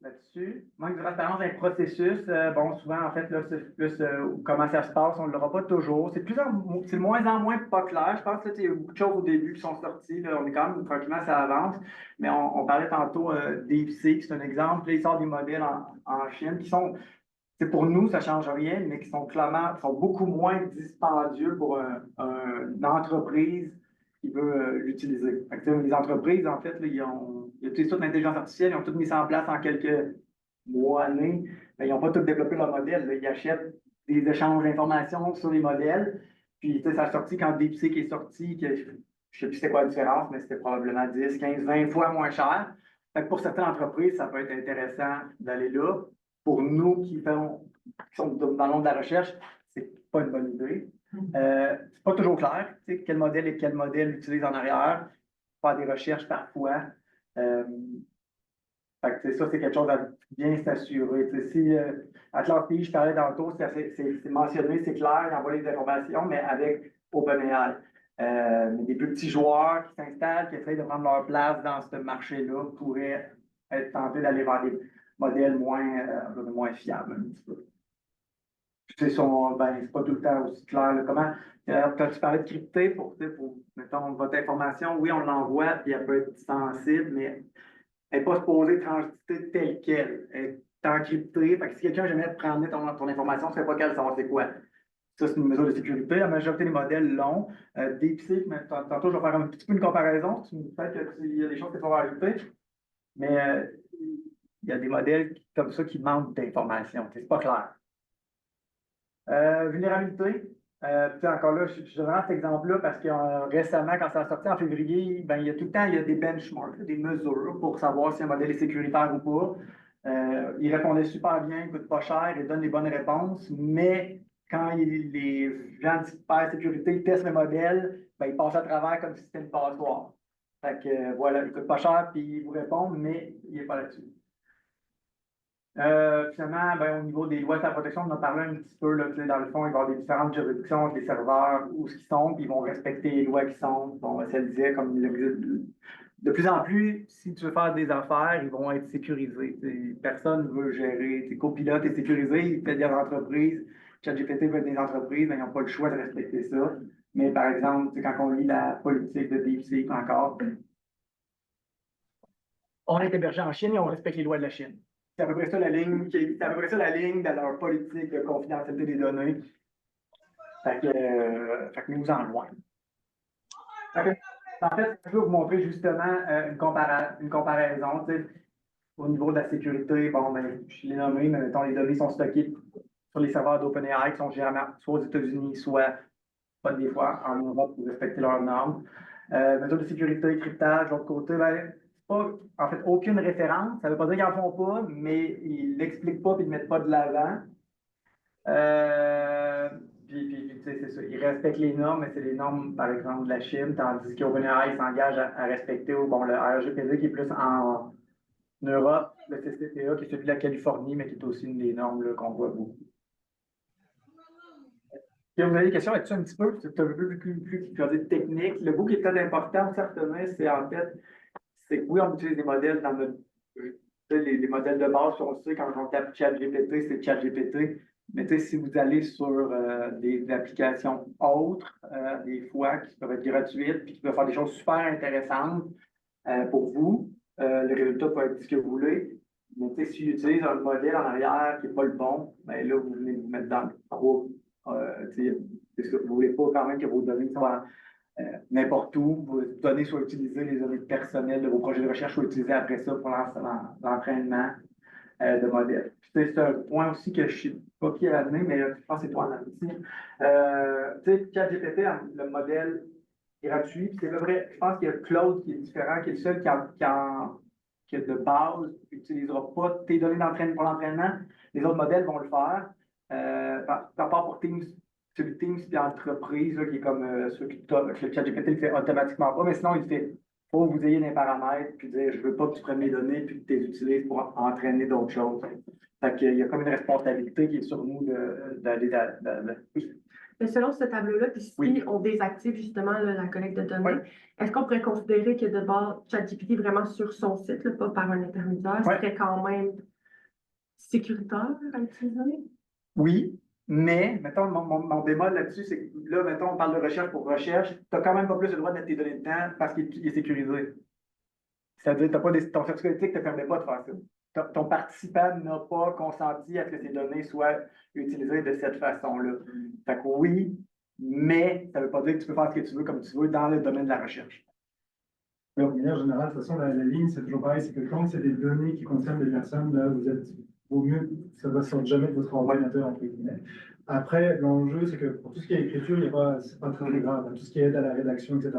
là-dessus, manque de transparence dans les processus. Bon, souvent, en fait, là, c'est plus comment ça se passe, on ne l'aura pas toujours. C'est de moins en moins pas clair. Je pense qu'il y a beaucoup de choses au début qui sont sorties. Là, on est quand même tranquillement, ça avance. Mais on parlait tantôt DeepSeek, c'est un exemple. Là, il sort des modèles en Chine qui sont, pour nous, ça ne change rien, mais qui sont clairement, sont beaucoup moins dispendieux pour une entreprise qui veut l'utiliser. Les entreprises, en fait, là, ils utilisent toute l'intelligence artificielle, ils ont tout mis ça en place en quelques mois, années, mais ils n'ont pas tout développé leur modèle. Là. Ils achètent des échanges d'informations sur les modèles, puis ça a sorti quand DeepSeek est sorti, que, je ne sais plus c'était quoi la différence, mais c'était probablement 10, 15, 20 fois moins cher. Fait que pour certaines entreprises, ça peut être intéressant d'aller là. Pour nous qui sont dans le monde de la recherche, c'est pas une bonne idée. C'est pas toujours clair, quel modèle et quel modèle utilise en arrière. Faire des recherches parfois. Fait que, ça, c'est quelque chose à bien s'assurer. Si Atlas TI, je parlais tantôt, c'est mentionné, c'est clair, il envoie les informations, mais avec OpenAI. Mais des plus petits joueurs qui s'installent, qui essayent de prendre leur place dans ce marché-là, pourraient être tentés d'aller vers des modèles moins fiables un petit peu. C'est pas tout le temps aussi clair. Là. Quand tu parlais de crypter pour mettons, votre information, oui, on l'envoie, puis elle peut être sensible, mais elle n'est pas supposée transiter telle qu'elle. Elle est encryptée. Fait que si quelqu'un jamais prendre ton information, tu ne sais pas qu'elle savoir c'est quoi. Ça, c'est une mesure de sécurité. La majorité des modèles l'ont. DeepSeek, tantôt, je vais faire un petit peu une comparaison. Tu me dis qu'il y a des choses qui sont rajoutées. Mais il y a des modèles comme ça qui manquent d'informations. C'est pas clair. Vulnérabilité. Encore là, je prends cet exemple-là parce que récemment, quand ça a sorti en février, ben, il y a tout le temps des benchmarks, des mesures pour savoir si un modèle est sécuritaire ou pas. Il répondait super bien, il coûte pas cher, il donne les bonnes réponses, mais quand les gens de cybersécurité testent le modèle, ben, ils passent à travers comme si c'était une passoire. Fait que voilà, il coûte pas cher, puis il vous répond, mais il n'est pas là-dessus. Finalement, ben, au niveau des lois de la protection, on en a parlé un petit peu. Là, dans le fond, il va y avoir des différentes juridictions avec les serveurs où ils sont, puis ils vont respecter les lois qui sont. Bon, ça le disait, comme de plus en plus, si tu veux faire des affaires, ils vont être sécurisés. Personne ne veut gérer. Copilote est sécurisé, il fait des entreprises. ChatGPT veut des entreprises, mais ils n'ont pas le choix de respecter ça. Mais par exemple, quand on lit la politique de DeepSeek encore, on est hébergé en Chine et on respecte les lois de la Chine. C'est à peu près ça la ligne, de leur politique de confidentialité des données. Fait que nous en loin. En fait, je vais vous montrer justement une comparaison. Au niveau de la sécurité, bon, ben, je l'ai nommé, mais mettons, les données sont stockées sur les serveurs d'OpenAI qui sont généralement soit aux États-Unis, soit pas des fois en Europe pour respecter leurs normes. Mesures de sécurité, cryptage, de l'autre côté, ben, pas, en fait, aucune référence. Ça ne veut pas dire qu'ils n'en font pas, mais ils ne l'expliquent pas et ils ne mettent pas de l'avant. Puis tu sais, c'est ça. Ils respectent les normes, mais c'est les normes, par exemple, de la Chine, tandis qu'OpenAI s'engage à respecter bon, le RGPD qui est plus en Europe, le CCPA qui est celui de la Californie, mais qui est aussi une des normes qu'on voit beaucoup. Si vous avez des questions là-dessus un petit peu, c'est un peu plus technique. Le bout qui est très important, certainement, c'est en fait, c'est que oui, on utilise des modèles dans notre. Les modèles de base, on le sait, quand on tape ChatGPT, c'est ChatGPT. Mais si vous allez sur des applications autres, des fois, qui peuvent être gratuites, puis qui peuvent faire des choses super intéressantes pour vous, le résultat peut être ce que vous voulez. Mais s'ils utilisent un modèle en arrière qui n'est pas le bon, bien là, vous venez vous mettre dans le trouble. Vous ne voulez pas quand même que vos données soient n'importe où, vos données soient utilisées, les données personnelles de vos projets de recherche soient utilisées après ça pour l'entraînement de modèles. C'est un point aussi que je ne sais pas qui a amené, mais je pense que c'est toi en amené. ChatGPT, le modèle gratuit, c'est vrai, je pense qu'il y a Claude qui est différent, qui est le seul qui de base n'utilisera pas tes données d'entraînement pour l'entraînement. Les autres modèles vont le faire. Par rapport pour Teams, celui de Teams et l'entreprise, qui est comme ceux que le ChatGPT le fait automatiquement pas, mais sinon, il fait faut que vous ayez des paramètres, puis dire je veux pas que tu prennes mes données puis que tu les utilises pour entraîner d'autres choses. Fait qu'il y a comme une responsabilité qui est sur nous d'aller. Mais selon ce tableau-là, puis si oui. on désactive justement la collecte de données, Oui. est-ce qu'on pourrait considérer que de base, ChatGPT vraiment sur son site, là, pas par un intermédiaire, serait quand même sécuritaire à utiliser? Oui, mais, mettons, mon bémol là-dessus, c'est que là, mettons, on parle de recherche pour recherche, tu n'as quand même pas plus le droit de mettre tes données dedans parce qu'il est sécurisé. C'est-à-dire que ton certificat éthique ne te permet pas de faire ça. Ton participant n'a pas consenti à ce que ses données soient utilisées de cette façon-là. Fait que oui, mais ça ne veut pas dire que tu peux faire ce que tu veux comme tu veux dans le domaine de la recherche. De manière générale, de toute façon, la ligne, c'est toujours pareil, c'est que quand c'est des données qui concernent des personnes, là, au mieux, ça ne va sortir jamais de votre ordinateur, entre guillemets. Après, l'enjeu, c'est que pour tout ce qui est écriture, c'est pas très grave. Tout ce qui est aide à la rédaction, etc.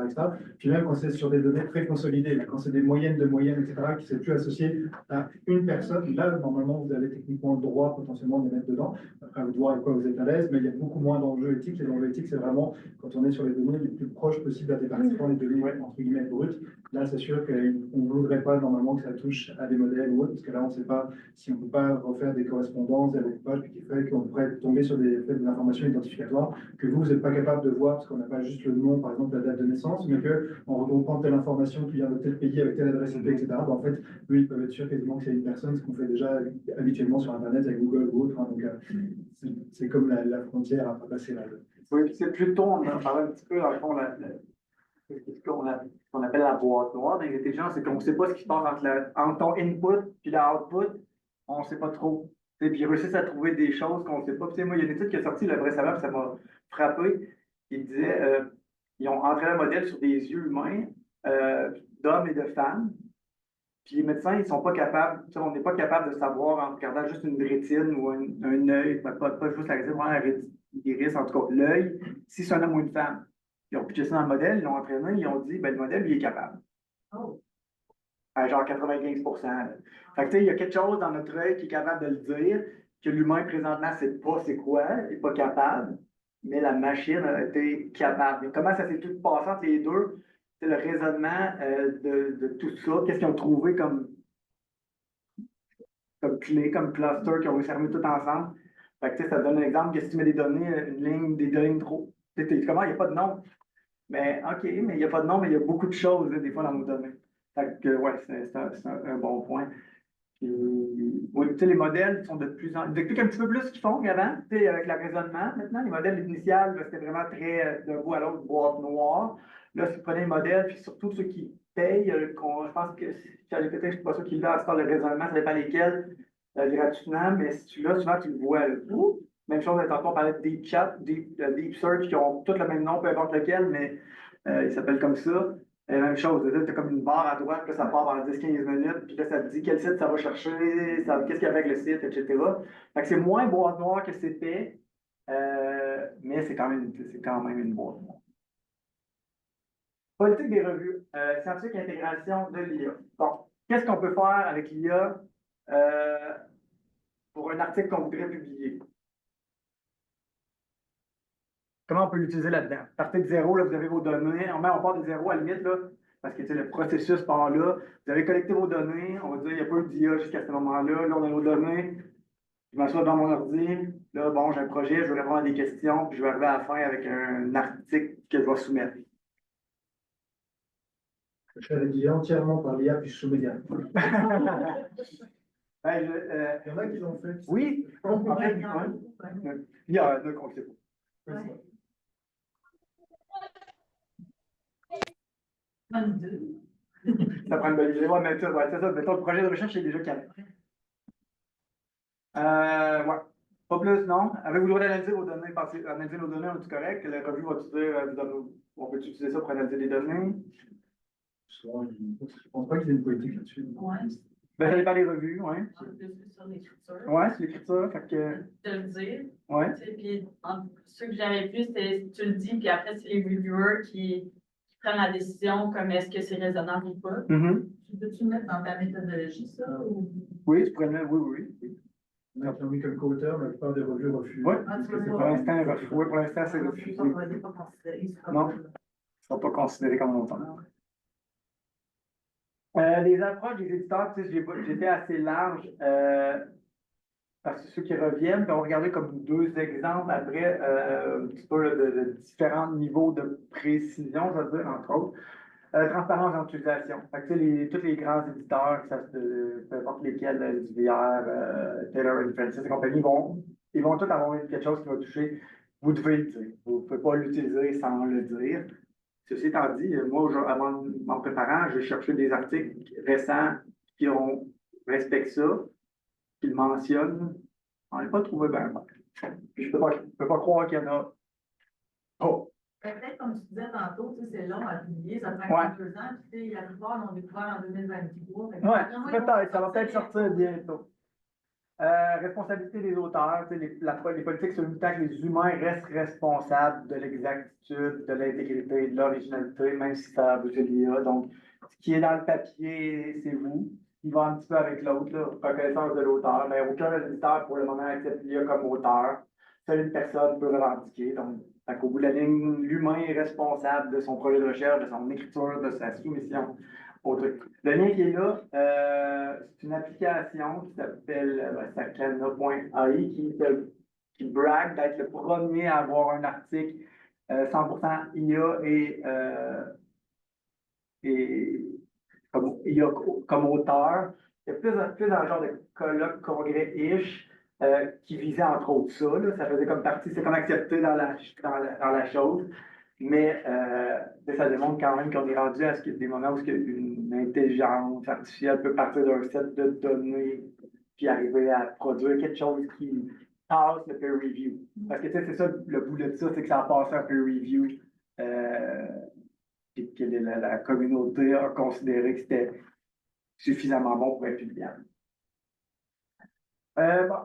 Puis même quand c'est sur des données très consolidées, là, quand c'est des moyennes de moyennes, etc., qui ne sont plus associées à une personne, là, normalement, vous avez techniquement le droit potentiellement de les mettre dedans. Après, vous voir avec quoi vous êtes à l'aise, mais il y a beaucoup moins d'enjeux éthiques. Les enjeux éthiques, c'est vraiment quand on est sur les données les plus proches possibles à des participants, les données, entre guillemets, brutes. Là, c'est sûr qu'on ne voudrait pas normalement que ça touche à des modèles ou autre, parce que là, on ne sait pas si on ne peut pas refaire des correspondances, des recoupages, qui fait qu'on pourrait tomber sur des informations identificatoires que vous n'êtes pas capable de voir, parce qu'on n'a pas juste le nom, par exemple, la date de naissance, mais qu'en regroupant telle information qui vient de tel pays avec telle adresse IP, etc., ben, en fait, eux, ils peuvent être sûrs quasiment que c'est une personne, ce qu'on fait déjà habituellement sur Internet avec Google ou autre. Hein, donc, c'est comme la frontière à pas passer là. Oui, c'est plutôt, on en parlait un petit peu, dans le fond, qu'on appelle la boîte noire dans l'intelligence, c'est qu'on ne sait pas ce qui se passe entre ton input et l'output, on ne sait pas trop. Puis ils réussissent à trouver des choses qu'on ne sait pas. Puis, moi, il y a une étude qui est sortie le récemment, puis ça m'a frappé. Il disait ils ont entraîné un modèle sur des yeux humains d'hommes et de femmes. Puis les médecins, ils sont pas capables, on n'est pas capable de savoir en regardant juste une rétine ou un œil, pas juste la rétine, vraiment l'iris, en tout cas l'œil, si c'est un homme ou une femme. Ils ont pitché ça dans le modèle, ils l'ont entraîné, ils ont dit, ben, le modèle, lui, est capable. Oh. À genre 95%. Là. Fait que, il y a quelque chose dans notre œil qui est capable de le dire, que l'humain, présentement, ne sait pas c'est quoi, il n'est pas capable, mais la machine a été capable. Et comment ça s'est tout passé entre les deux? C'est le raisonnement de tout ça. Qu'est-ce qu'ils ont trouvé comme clé, comme cluster, qui ont réussi à remettre tout ensemble? Fait que, ça donne un exemple que si tu mets des données, des lignes trop. Comment il n'y a pas de nom? Mais OK, mais il n'y a pas de nom, mais il y a beaucoup de choses, là, des fois, dans nos données. Fait que, ouais, c'est un bon point. Puis, oui, les modèles sont de plus en plus. Un petit peu plus qu'ils font qu'avant, avec le raisonnement. Maintenant, les modèles initiales, c'était vraiment très d'un bout à l'autre, boîte noire. Là, si vous prenez les modèles, puis surtout ceux qui payent, je pense que ChatGPT, je ne suis pas sûr qu'il l'a à ce temps le raisonnement, ça dépend lesquels, gratuitement, mais si tu l'as, souvent tu le vois. Là. Même chose, tantôt, on parlait de Deep Chat, Deep Search, qui ont tous le même nom, peu importe lequel, mais ils s'appellent comme ça. Même chose, tu as comme une barre à droite, puis ça part pendant 10-15 minutes, puis là, ça te dit quel site ça va chercher, qu'est-ce qu'il y a avec le site, etc. Fait que c'est moins boîte noire que c'était, mais c'est quand même une boîte noire. Politique des revues, scientifique intégration de l'IA. Bon, qu'est-ce qu'on peut faire avec l'IA pour un article qu'on voudrait publier? Comment on peut l'utiliser là-dedans? Partez de zéro, là, vous avez vos données. On part de zéro à la limite, là, parce que le processus part là. Vous avez collecté vos données. On va dire, il n'y a pas eu d'IA jusqu'à ce moment-là. Là, on a vos données. Je m'assois devant mon ordi. Là, bon, j'ai un projet, je veux répondre à des questions, puis je vais arriver à la fin avec un article que je vais soumettre. Je suis rédigé entièrement par l'IA puis je soumets bien. Il y en a qui l'ont fait. Oui, en fait, il y a deux qu'on ne sait pas. Ça prend une bonne idée. Ouais, mais c'est ça. Mettons, le projet de recherche est déjà calé. Ouais. Pas plus, non. Avez-vous le droit d'analyser vos données? Analyser nos données, on est correct? La revue va-tu dire, on peut utiliser ça pour analyser les données? Je ne pense pas qu'il y ait une politique là-dessus. Ouais. Ben, ça dépend des revues, oui. Sur l'écriture. Oui, c'est l'écriture. Fait que... De le dire. Oui. Puis, ceux que j'avais plus, c'était tu le dis, puis après, c'est les reviewers qui prennent la décision comme est-ce que c'est raisonnable ou pas. Tu peux-tu le mettre dans ta méthodologie, ça? Ou... Oui, tu pourrais le mettre, oui. On a mis comme co-auteur, mais la plupart des revues refusent. Oui, pour l'instant, c'est refusé. Non, ils ne sont pas considérés comme longtemps. Les approches des éditeurs, j'étais assez large parce que ceux qui reviennent, puis on va regarder comme deux exemples après, un petit peu de différents niveaux de précision, je veux dire, entre autres. Transparence en utilisation. Fait que, tous les grands éditeurs, peu importe lesquels, Duvier, Taylor & Francis et compagnie, ils vont tous avoir quelque chose qui va toucher. Vous devez le dire. Vous ne pouvez pas l'utiliser sans le dire. Ceci étant dit, moi, avant m'en préparant, j'ai cherché des articles récents qui respectent ça, qui le mentionnent. On n'a pas trouvé bien. Puis je ne peux pas croire qu'il y en a pas. Peut-être, comme tu disais tantôt, c'est long à publier, ça prend 2 ans, puis la plupart l'ont découvert en 2023. Oui, peut-être, ça va peut-être sortir bientôt. Responsabilité des auteurs, tu sais, les politiques sur le temps que les humains restent responsables de l'exactitude, de l'intégrité, de l'originalité, même si ça abuse de l'IA. Donc, ce qui est dans le papier, c'est vous. Il va un petit peu avec l'autre, là, reconnaissance de l'auteur, mais aucun éditeur pour le moment accepte l'IA comme auteur. Seule une personne peut revendiquer. Donc, au bout de la ligne, l'humain est responsable de son projet de recherche, de son écriture, de sa soumission au truc. Le lien qui est là, c'est une application qui s'appelle Sacrana.ai qui brague d'être le premier à avoir un article 100% IA et comme IA comme auteur. Il y a plus dans le genre de colloque congrès-ish qui visait entre autres ça. Là. Ça faisait comme partie, c'est comme accepté dans la chose. Mais ça démontre quand même qu'on est rendu à des moments où une intelligence artificielle peut partir d'un set de données puis arriver à produire quelque chose qui passe le peer review. Parce que c'est ça le bout de ça, c'est que ça a passé un peer review et que la communauté a considéré que c'était suffisamment bon pour être publiable.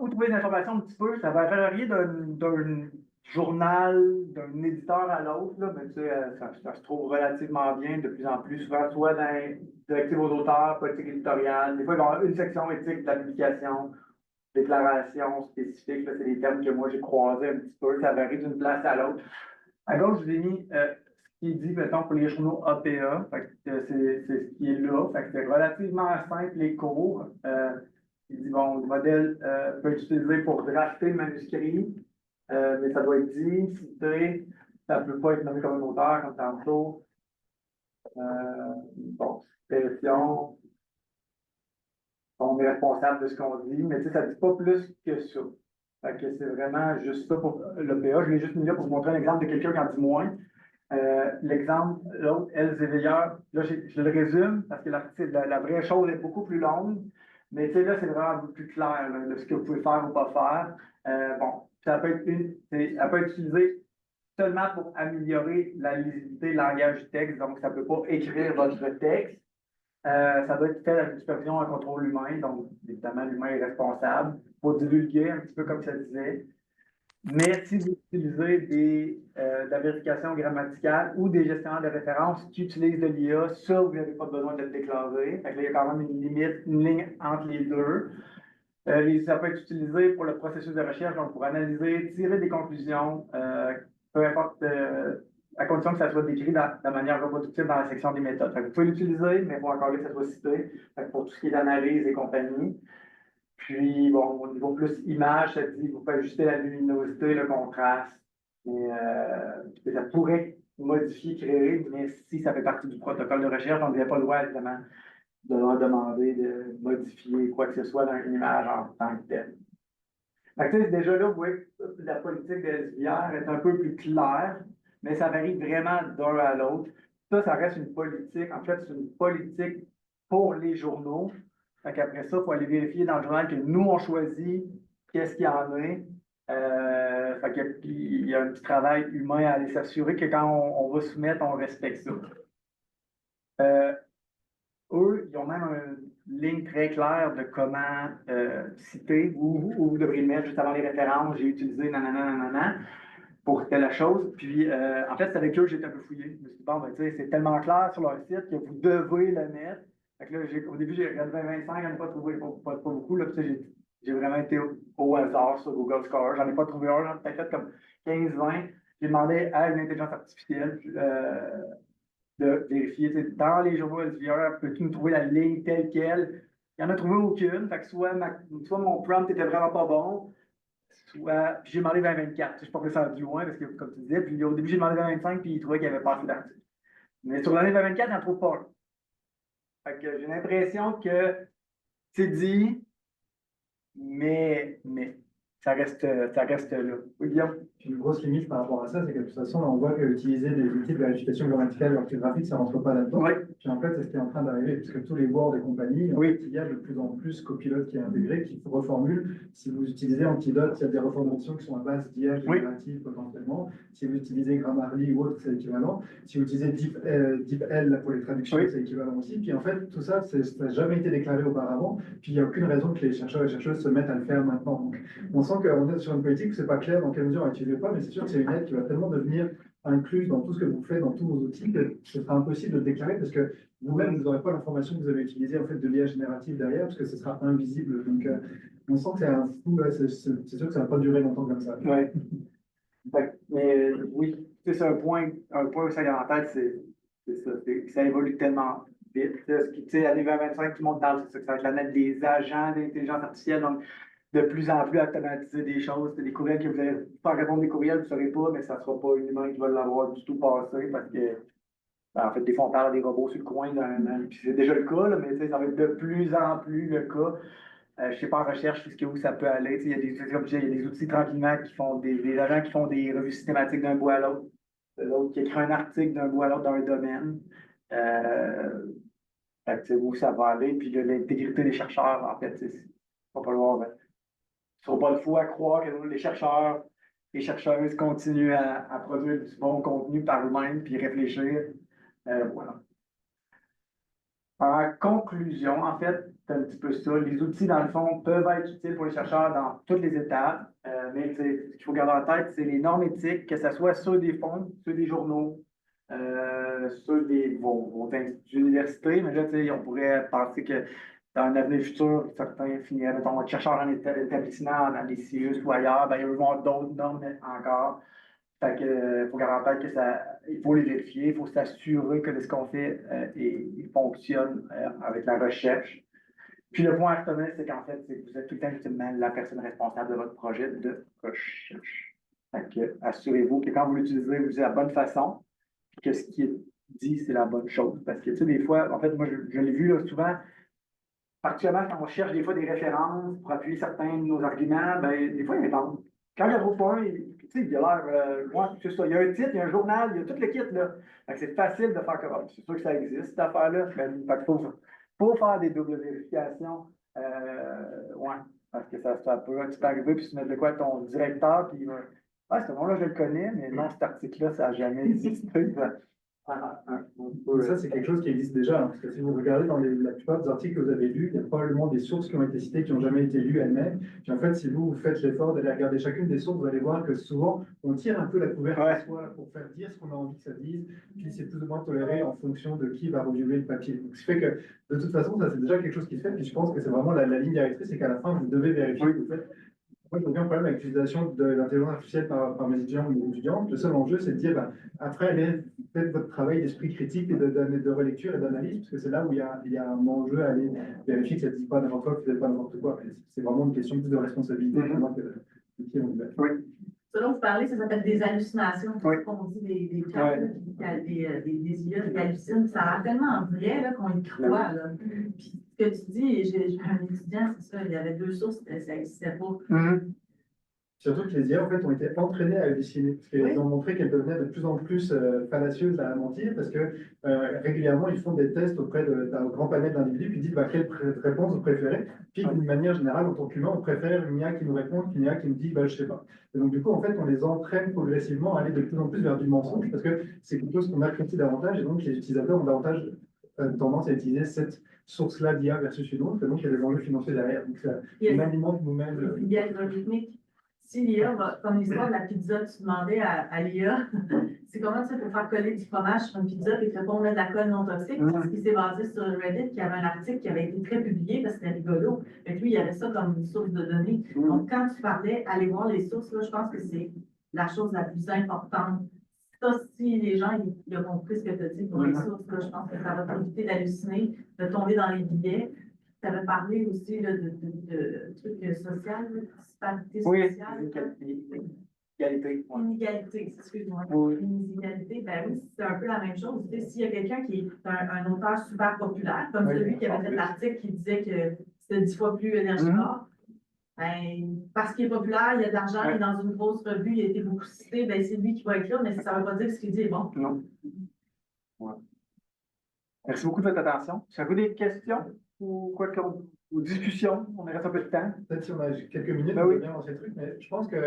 Où trouver des informations un petit peu, ça va varier d'un journal, d'un éditeur à l'autre, mais tu sais, ça se trouve relativement bien de plus en plus, souvent soit dans directives aux auteurs, politique éditoriale, des fois il va y avoir une section éthique de la publication, déclaration spécifique, c'est des termes que moi j'ai croisés un petit peu, ça varie d'une place à l'autre. À gauche, je vous ai mis ce qui est dit, mettons, pour les journaux APA, c'est ce qui est là, c'est relativement simple les cours. Il dit, bon, le modèle peut être utilisé pour drafter le manuscrit, mais ça doit être dit, cité, ça ne peut pas être nommé comme un auteur, comme tantôt. Bon, expression, on est responsable de ce qu'on dit, mais tu sais, ça ne dit pas plus que ça. Fait que c'est vraiment juste ça pour l'OPA. Je l'ai juste mis là pour vous montrer un exemple de quelqu'un qui en dit moins. L'exemple, l'autre, Elles et Veilleurs, là, je le résume parce que la vraie chose est beaucoup plus longue. Mais tu sais, là, c'est vraiment un peu plus clair là, de ce que vous pouvez faire ou pas faire. Bon, ça peut être utilisé seulement pour améliorer la lisibilité, le langage du texte. Donc, ça ne peut pas écrire votre texte. Ça doit être fait avec une supervision et un contrôle humain. Donc, évidemment, l'humain est responsable pour divulguer un petit peu comme ça disait. Mais si vous utilisez de la vérification grammaticale ou des gestionnaires de référence qui utilisent de l'IA, ça, vous n'avez pas besoin de le déclarer. Fait que là, il y a quand même une limite, une ligne entre les deux. Ça peut être utilisé pour le processus de recherche, donc pour analyser, tirer des conclusions, peu importe, à condition que ça soit décrit de manière reproductible dans la section des méthodes. Fait que vous pouvez l'utiliser, mais il faut encore que ça soit cité. Fait que pour tout ce qui est d'analyse et compagnie. Puis, bon, au niveau plus image, ça dit, vous pouvez ajuster la luminosité, le contraste. Mais, ça pourrait modifier, créer, mais si ça fait partie du protocole de recherche, on n'avait pas le droit, évidemment, de leur demander de modifier quoi que ce soit dans une image en tant que telle. Fait que, déjà là, vous voyez que la politique de SVR est un peu plus claire, mais ça varie vraiment d'un à l'autre. Ça reste une politique. En fait, c'est une politique pour les journaux. Fait qu'après ça, il faut aller vérifier dans le journal que nous, on choisit qu'est-ce qu'il y en a. Fait qu'il y a un petit travail humain à aller s'assurer que quand on va soumettre, on respecte ça. Eux, ils ont même une ligne très claire de comment citer, où vous devriez le mettre juste avant les références. J'ai utilisé nanana pour telle chose. Puis, en fait, c'est avec eux que j'ai un peu fouillé. Je me suis dit, bon, ben, tu sais, c'est tellement clair sur leur site que vous devez le mettre. Fait que là, au début, j'ai regardé 25, j'en ai pas trouvé pas beaucoup. Là, puis, j'ai vraiment été au hasard sur Google Scholar. J'en ai pas trouvé un, j'en ai peut-être fait comme 15-20. J'ai demandé à une intelligence artificielle de vérifier. Dans les journaux SVR, peux-tu nous trouver la ligne telle quelle? Il n'y en a trouvé aucune. Fait que soit mon prompt était vraiment pas bon, soit. Puis j'ai demandé 2024. Je pense que ça a dû loin parce que, comme tu disais, puis au début, j'ai demandé 2025, puis il trouvait qu'il n'y avait pas assez d'articles. Mais sur l'année 2024, il n'en trouve pas un. Fait que j'ai l'impression que c'est dit, mais ça reste là. Oui, Guillaume? Puis une grosse limite par rapport à ça, c'est que de toute façon, là, on voit qu'utiliser des outils de vérification grammaticale et orthographique, ça ne rentre pas là-dedans. Oui. Puis en fait, c'est ce qui est en train d'arriver, puisque tous les Word et compagnie, en Oui. fait, il y a de plus en plus Copilot qui est intégré, qui reformule. Si vous utilisez Antidote, il y a des reformulations qui sont à base d'IA générative potentiellement. Si vous utilisez Grammarly ou autre, c'est équivalent. Si vous utilisez DeepL là, pour les traductions, c'est équivalent aussi. Puis en fait, tout ça, ça n'a jamais été déclaré auparavant. Puis il n'y a aucune raison que les chercheurs et chercheuses se mettent à le faire maintenant. Donc, on sent qu'on est sur une politique où c'est pas clair dans quelle mesure on l'utilise pas, mais c'est sûr que c'est une aide qui va tellement devenir incluse dans tout ce que vous faites, dans tous vos outils, que ce sera impossible de le déclarer parce que vous-même, vous n'aurez pas l'information que vous avez utilisée en fait, de l'IA générative derrière, parce que ce sera invisible. Donc, on sent que c'est un fou, c'est sûr que ça ne va pas durer longtemps comme ça. Ouais. Mais oui, c'est un point où ça garde en tête, c'est ça, que ça évolue tellement vite. Tu sais, à 2025, tout le monde parle, c'est ça, que ça va être l'année des agents d'intelligence artificielle, donc de plus en plus automatiser des choses. C'est des courriels que vous allez pas répondre des courriels, vous ne saurez pas, mais ça ne sera pas une humain qui va l'avoir du tout passé parce que, en fait, des fois, on parle des robots sur le coin, puis c'est déjà le cas, là, mais tu sais, ça va être de plus en plus le cas. Je ne sais pas en recherche jusqu'où ça peut aller. Il y a des outils tranquillement qui font des agents qui font des revues systématiques d'un bout à l'autre. L'autre qui écrit un article d'un bout à l'autre dans un domaine. Où ça va aller. Puis l'intégrité des chercheurs, en fait, il va falloir. Il ne sera pas le fou à croire que les chercheurs et chercheuses continuent à produire du bon contenu par eux-mêmes puis réfléchir. Voilà. En conclusion, en fait, c'est un petit peu ça. Les outils, dans le fond, peuvent être utiles pour les chercheurs dans toutes les étapes, mais ce qu'il faut garder en tête, c'est les normes éthiques, que ce soit ceux des fonds, ceux des journaux, ceux des vos instituts d'université. Mais là, on pourrait penser que dans un avenir futur, certains finiraient, mettons, chercheurs en établissement, dans les CIUS ou ailleurs, ben, ils vont avoir d'autres normes encore. Fait que, faut garder en tête il faut les vérifier, il faut s'assurer que ce qu'on fait il fonctionne avec la recherche. Puis le point à retenir, c'est qu'en fait, vous êtes tout le temps justement la personne responsable de votre projet de recherche. Fait que, assurez-vous que quand vous l'utilisez, vous l'utilisez de la bonne façon, que ce qui est dit, c'est la bonne chose. Parce que, tu sais, des fois, en fait, moi, je l'ai vu là, souvent, particulièrement quand on cherche des fois des références pour appuyer certains de nos arguments, ben, des fois, il y a quand je ne trouve pas un, il a l'air, c'est ça, il y a un titre, il y a un journal, il y a tout le kit, là. C'est facile de faire comme c'est sûr que ça existe, cette affaire-là. Il faut faire des doubles vérifications. Ouais, parce que ça peut, tu peux arriver puis tu mets de quoi ton directeur, puis ce nom-là, je le connais, mais non, cet article-là, ça n'a jamais existé. Ça, c'est quelque chose qui existe déjà, hein, parce que si vous regardez dans la plupart des articles que vous avez lus, il y a probablement des sources qui ont été citées qui n'ont jamais été lues elles-mêmes. Puis en fait, si vous faites l'effort d'aller regarder chacune des sources, vous allez voir que souvent, on tire un peu la couverture pour faire dire ce qu'on a envie que ça dise, puis c'est plus ou moins toléré en fonction de qui va reviewer le papier. Donc, ce qui fait que, de toute façon, ça, c'est déjà quelque chose qui se fait, puis je pense que c'est vraiment la ligne directrice, c'est qu'à la fin, vous devez vérifier que vous faites. Moi, je n'ai aucun problème avec l'utilisation de l'intelligence artificielle par mes étudiants ou mes étudiantes. Le seul enjeu, c'est de dire, après, faites votre travail d'esprit critique et de relecture et d'analyse, parce que c'est là où il y a un enjeu à aller vérifier que ça ne dit pas n'importe quoi, que vous n'êtes pas n'importe quoi. C'est vraiment une question plus de responsabilité pour moi que Oui. Ce dont vous parlez, ça s'appelle des hallucinations. Oui. On dit des IA qui hallucinent. Ça a l'air tellement vrai là, qu'on y croit. Là. Puis ce que tu dis, j'ai un étudiant, c'est ça, il y avait 2 sources, ça n'existait pas. Surtout que les IA, en fait, ont été entraînées à halluciner, parce qu'ils ont montré qu'elles devenaient de plus en plus fallacieuses à mentir, parce que régulièrement, ils font des tests auprès d'un grand panel d'individus, puis ils disent quelle réponse vous préférez. Puis, d'une manière générale, en tant qu'humain, on préfère une IA qui nous répond qu'une IA qui nous dit je ne sais pas. Et donc, du coup, en fait, on les entraîne progressivement à aller de plus en plus vers du mensonge, parce que c'est quelque chose qu'on apprécie davantage, et donc les utilisateurs ont davantage tendance à utiliser cette source-là d'IA versus une autre, et donc il y a des enjeux financiers derrière. Donc, on alimente nous-mêmes. Il y a une technique. Si l'IA, comme l'histoire de la pizza, tu demandais à l'IA, c'est comment ça pour faire coller du fromage sur une pizza et te répondre de la colle non toxique, parce qu'il s'est basé sur Reddit, qui avait un article qui avait été très publié, parce que c'était rigolo. Et lui, il avait ça comme une source de données. Donc, quand tu parlais, aller voir les sources, là, je pense que c'est la chose la plus importante. Ça, si les gens ils ont compris ce que tu as dit pour les sources, là, je pense que ça va t'éviter d'halluciner, de tomber dans les billets. Tu avais parlé aussi là, de trucs sociaux, disparité sociale. Inégalité, excuse-moi. Inégalité, ben oui, c'est un peu la même chose. S'il y a quelqu'un qui est un auteur super populaire, comme celui qui avait fait l'article qui disait que c'était 10 fois plus énergivore, ben, parce qu'il est populaire, il y a de l'argent, il est dans une grosse revue, il a été beaucoup cité, ben, c'est lui qui va écrire, mais ça ne veut pas dire que ce qu'il dit est bon. Non. Ouais. Merci beaucoup de votre attention. Si vous avez des questions ou quoi que ou discussions, on reste un peu de temps. Peut-être si on a quelques minutes, Ben on oui. va bien dans ces trucs, mais je pense que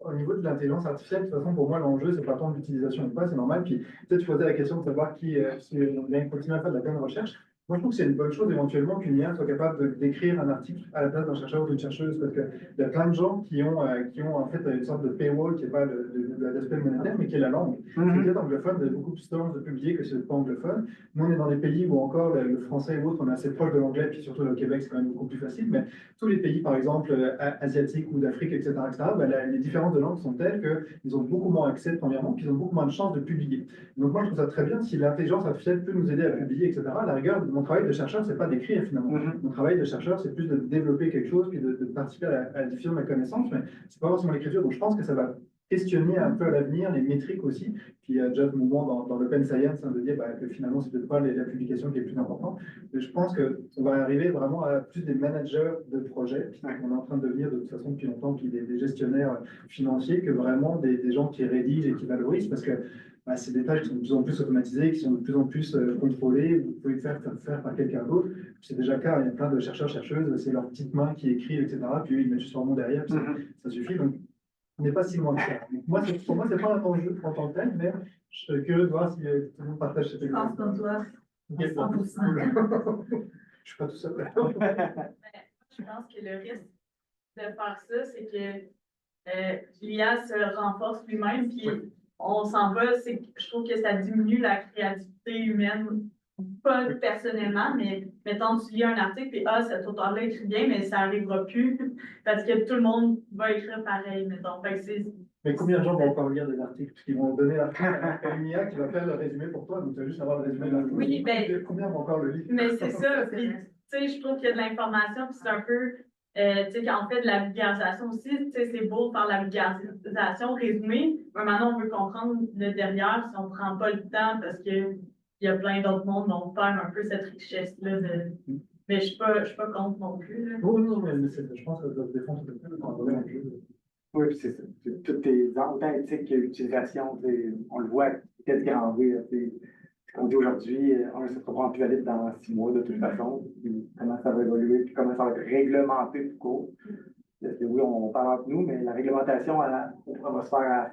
au niveau de l'intelligence artificielle, de toute façon, pour moi, l'enjeu, c'est pas tant l'utilisation ou pas, c'est normal. Puis peut-être tu posais la question de savoir si on vient continuer à faire de la pleine recherche. Moi, je trouve que c'est une bonne chose éventuellement qu'une IA soit capable d'écrire un article à la place d'un chercheur ou d'une chercheuse, parce qu'il y a plein de gens qui ont en fait une sorte de paywall qui n'est pas l'aspect monétaire, mais qui est la langue. Si vous êtes anglophone, vous avez beaucoup plus de chances de publier que si vous n'êtes pas anglophone. Nous, on est dans des pays où encore le français ou autre, on est assez proche de l'anglais, puis surtout au Québec, c'est quand même beaucoup plus facile. Mais tous les pays, par exemple, asiatiques ou d'Afrique, etc., ben, les différences de langue sont telles qu'ils ont beaucoup moins accès, premièrement, puis ils ont beaucoup moins de chances de publier. Donc moi, je trouve ça très bien si l'intelligence artificielle peut nous aider à publier, etc. À la rigueur, mon travail de chercheur, c'est pas d'écrire finalement. Mon travail de chercheur, c'est plus de développer quelque chose, puis de participer à la diffusion de la connaissance, mais c'est pas forcément l'écriture. Donc je pense que ça va questionner un peu à l'avenir les métriques aussi. Puis il y a déjà ce mouvement dans l'open science de dire que finalement, c'est peut-être pas la publication qui est le plus importante. Mais je pense qu'on va arriver vraiment à plus des managers de projets. Puis on est en train de devenir de toute façon depuis longtemps puis des gestionnaires financiers que vraiment des gens qui rédigent et qui valorisent parce que c'est des tâches qui sont de plus en plus automatisées, qui sont de plus en plus contrôlées. Vous pouvez faire par quelqu'un d'autre. C'est déjà le cas, il y a plein de chercheurs, chercheuses, c'est leurs petites mains qui écrivent, etc. Puis ils mettent juste leur nom derrière, puis ça suffit. Donc, on n'est pas si loin de ça. Moi, pour moi, ce n'est pas un enjeu en tant que tel, mais je suis curieux de voir si tout le monde partage cette Je pense expérience. comme toi. Okay, bon. 100%. Je ne suis pas tout seul. Je pense que le risque de faire ça, c'est que l'IA se renforce lui-même, puis on s'en va, je trouve que ça diminue la créativité humaine, pas personnellement, mais mettons, tu lis un article, puis cet auteur-là écrit bien, mais ça n'arrivera plus, parce que tout le monde va écrire pareil, mettons. Fait que mais combien de gens vont encore lire des articles? Parce qu'ils vont donner l'article à une IA qui va faire le résumé pour toi, donc tu vas juste avoir le résumé de l'article. Oui, ben, combien vont encore le lire? Mais c'est ça, puis tu sais, je trouve qu'il y a de l'information, puis c'est un peu, tu sais, quand on fait de la vulgarisation aussi, tu sais, c'est beau de faire de la vulgarisation résumée, mais maintenant on veut comprendre le derrière si on ne prend pas le temps parce qu'il y a plein d'autres mondes, donc faire un peu cette richesse-là de. Mais je ne suis pas contre non plus. Là. Oh non, mais je pense que ça se défend tout à fait dans le jeu. Oui, c'est ça. Toutes tes autant éthiques qu'utilisation, on le voit peut-être grand V. Ce qu'on dit aujourd'hui, ça sera probablement plus valide dans 6 mois de toute façon. Puis comment ça va évoluer, puis comment ça va être réglementé tout court. Parce que oui, on parle entre nous, mais la réglementation, on va se faire à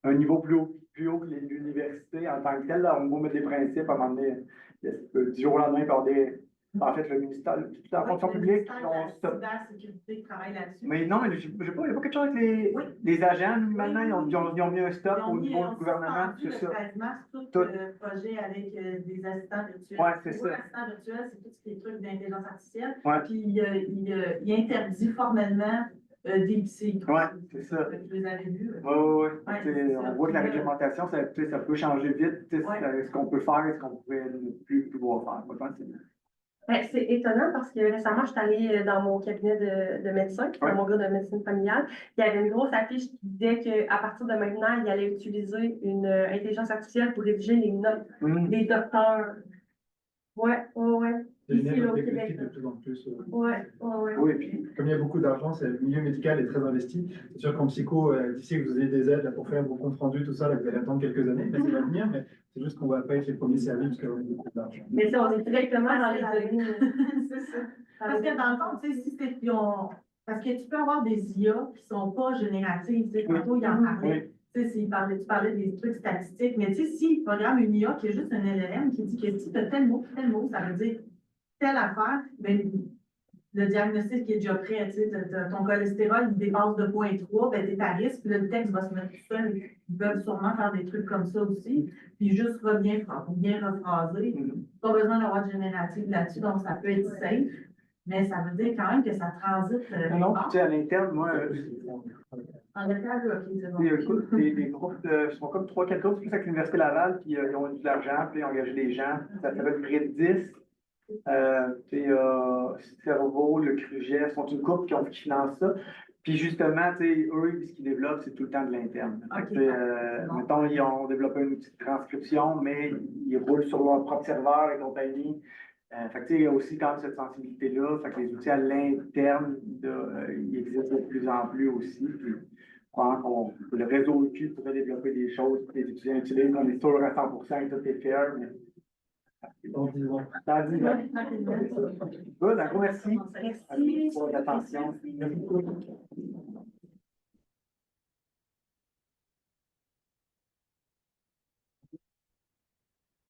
un niveau plus haut que l'université en tant que tel. Là, on va mettre des principes à un moment donné. Du jour au lendemain, il va y avoir des. En fait, le ministère de la fonction publique. La sécurité qui travaille là-dessus. Mais non, il n'y a pas quelque chose avec les agents, maintenant, ils ont mis un stop au niveau du gouvernement, c'est ça. Tout le projet avec des assistants virtuels. Oui, c'est ça. Assistants virtuels, c'est tout ce qui est trucs d'intelligence artificielle. Ouais. Puis il interdit formellement des psy. Oui, c'est ça. Je les avais vus. Oui. On voit que la réglementation, ça peut changer vite. Ouais. Ce qu'on peut faire et ce qu'on pourrait ne plus pouvoir faire. C'est étonnant parce que récemment, je suis allée dans mon cabinet de médecin, dans mon gars de médecine familiale. Il y avait une grosse affiche qui disait qu'à partir de maintenant, il allait utiliser une intelligence artificielle pour rédiger les notes des docteurs. Ouais. C'est Ici, là, au une Québec. de plus en plus. Ouais. Oui, et puis comme il y a beaucoup d'argent, le milieu médical est très investi. C'est sûr qu'en psycho, d'ici que vous ayez des aides là, pour faire vos comptes rendus, tout ça, là, vous allez attendre quelques années, mais ça va venir. Mais c'est juste qu'on ne va pas être les premiers servis parce qu'on a beaucoup d'argent. Mais ça, on est directement dans les données. C'est ça. Parce que dans le fond, tu sais, si c'est. Parce que tu peux avoir des IA qui ne sont pas génératives. Tu sais, tantôt, il en parlait. Tu sais, tu parlais des trucs statistiques, mais tu sais, s'il programme une IA qui est juste un LLM qui dit que si tu as tel mot, ça veut dire telle affaire, ben, le diagnostic qui est déjà prêt, tu sais, ton cholestérol il dépasse de 0,3, ben, tu es à risque, puis le texte va se mettre tout seul. Ils peuvent sûrement faire des trucs comme ça aussi, puis juste bien rephraser. Pas besoin d'avoir de générative là-dessus, donc ça peut être safe, mais ça veut dire quand même que ça transite. Non, tu sais, à l'interne, moi. En local, ok, c'est bon. Écoute, des groupes ils sont comme 3-4 groupes, plus avec l'Université Laval, puis ils ont eu de l'argent, puis ils ont engagé des gens. Ça s'appelle près de 10. Cerveau, le Crugef, sont une couple qui finance ça. Puis justement, eux, ce qu'ils développent, c'est tout le temps de l'interne. Mettons, ils ont développé un outil de transcription, mais ils roulent sur leur propre serveur et compagnie. Fait que, tu sais, il y a aussi quand même cette sensibilité-là. Fait que les outils à l'interne, ils existent de plus en plus aussi. Puis, le réseau UQ pourrait développer des choses que les étudiants utilisent. On est sûr à 100% que tout est fair, mais dans 10 ans. Dans 10 ans. Good, un gros merci. Merci. Pour votre attention. Merci beaucoup.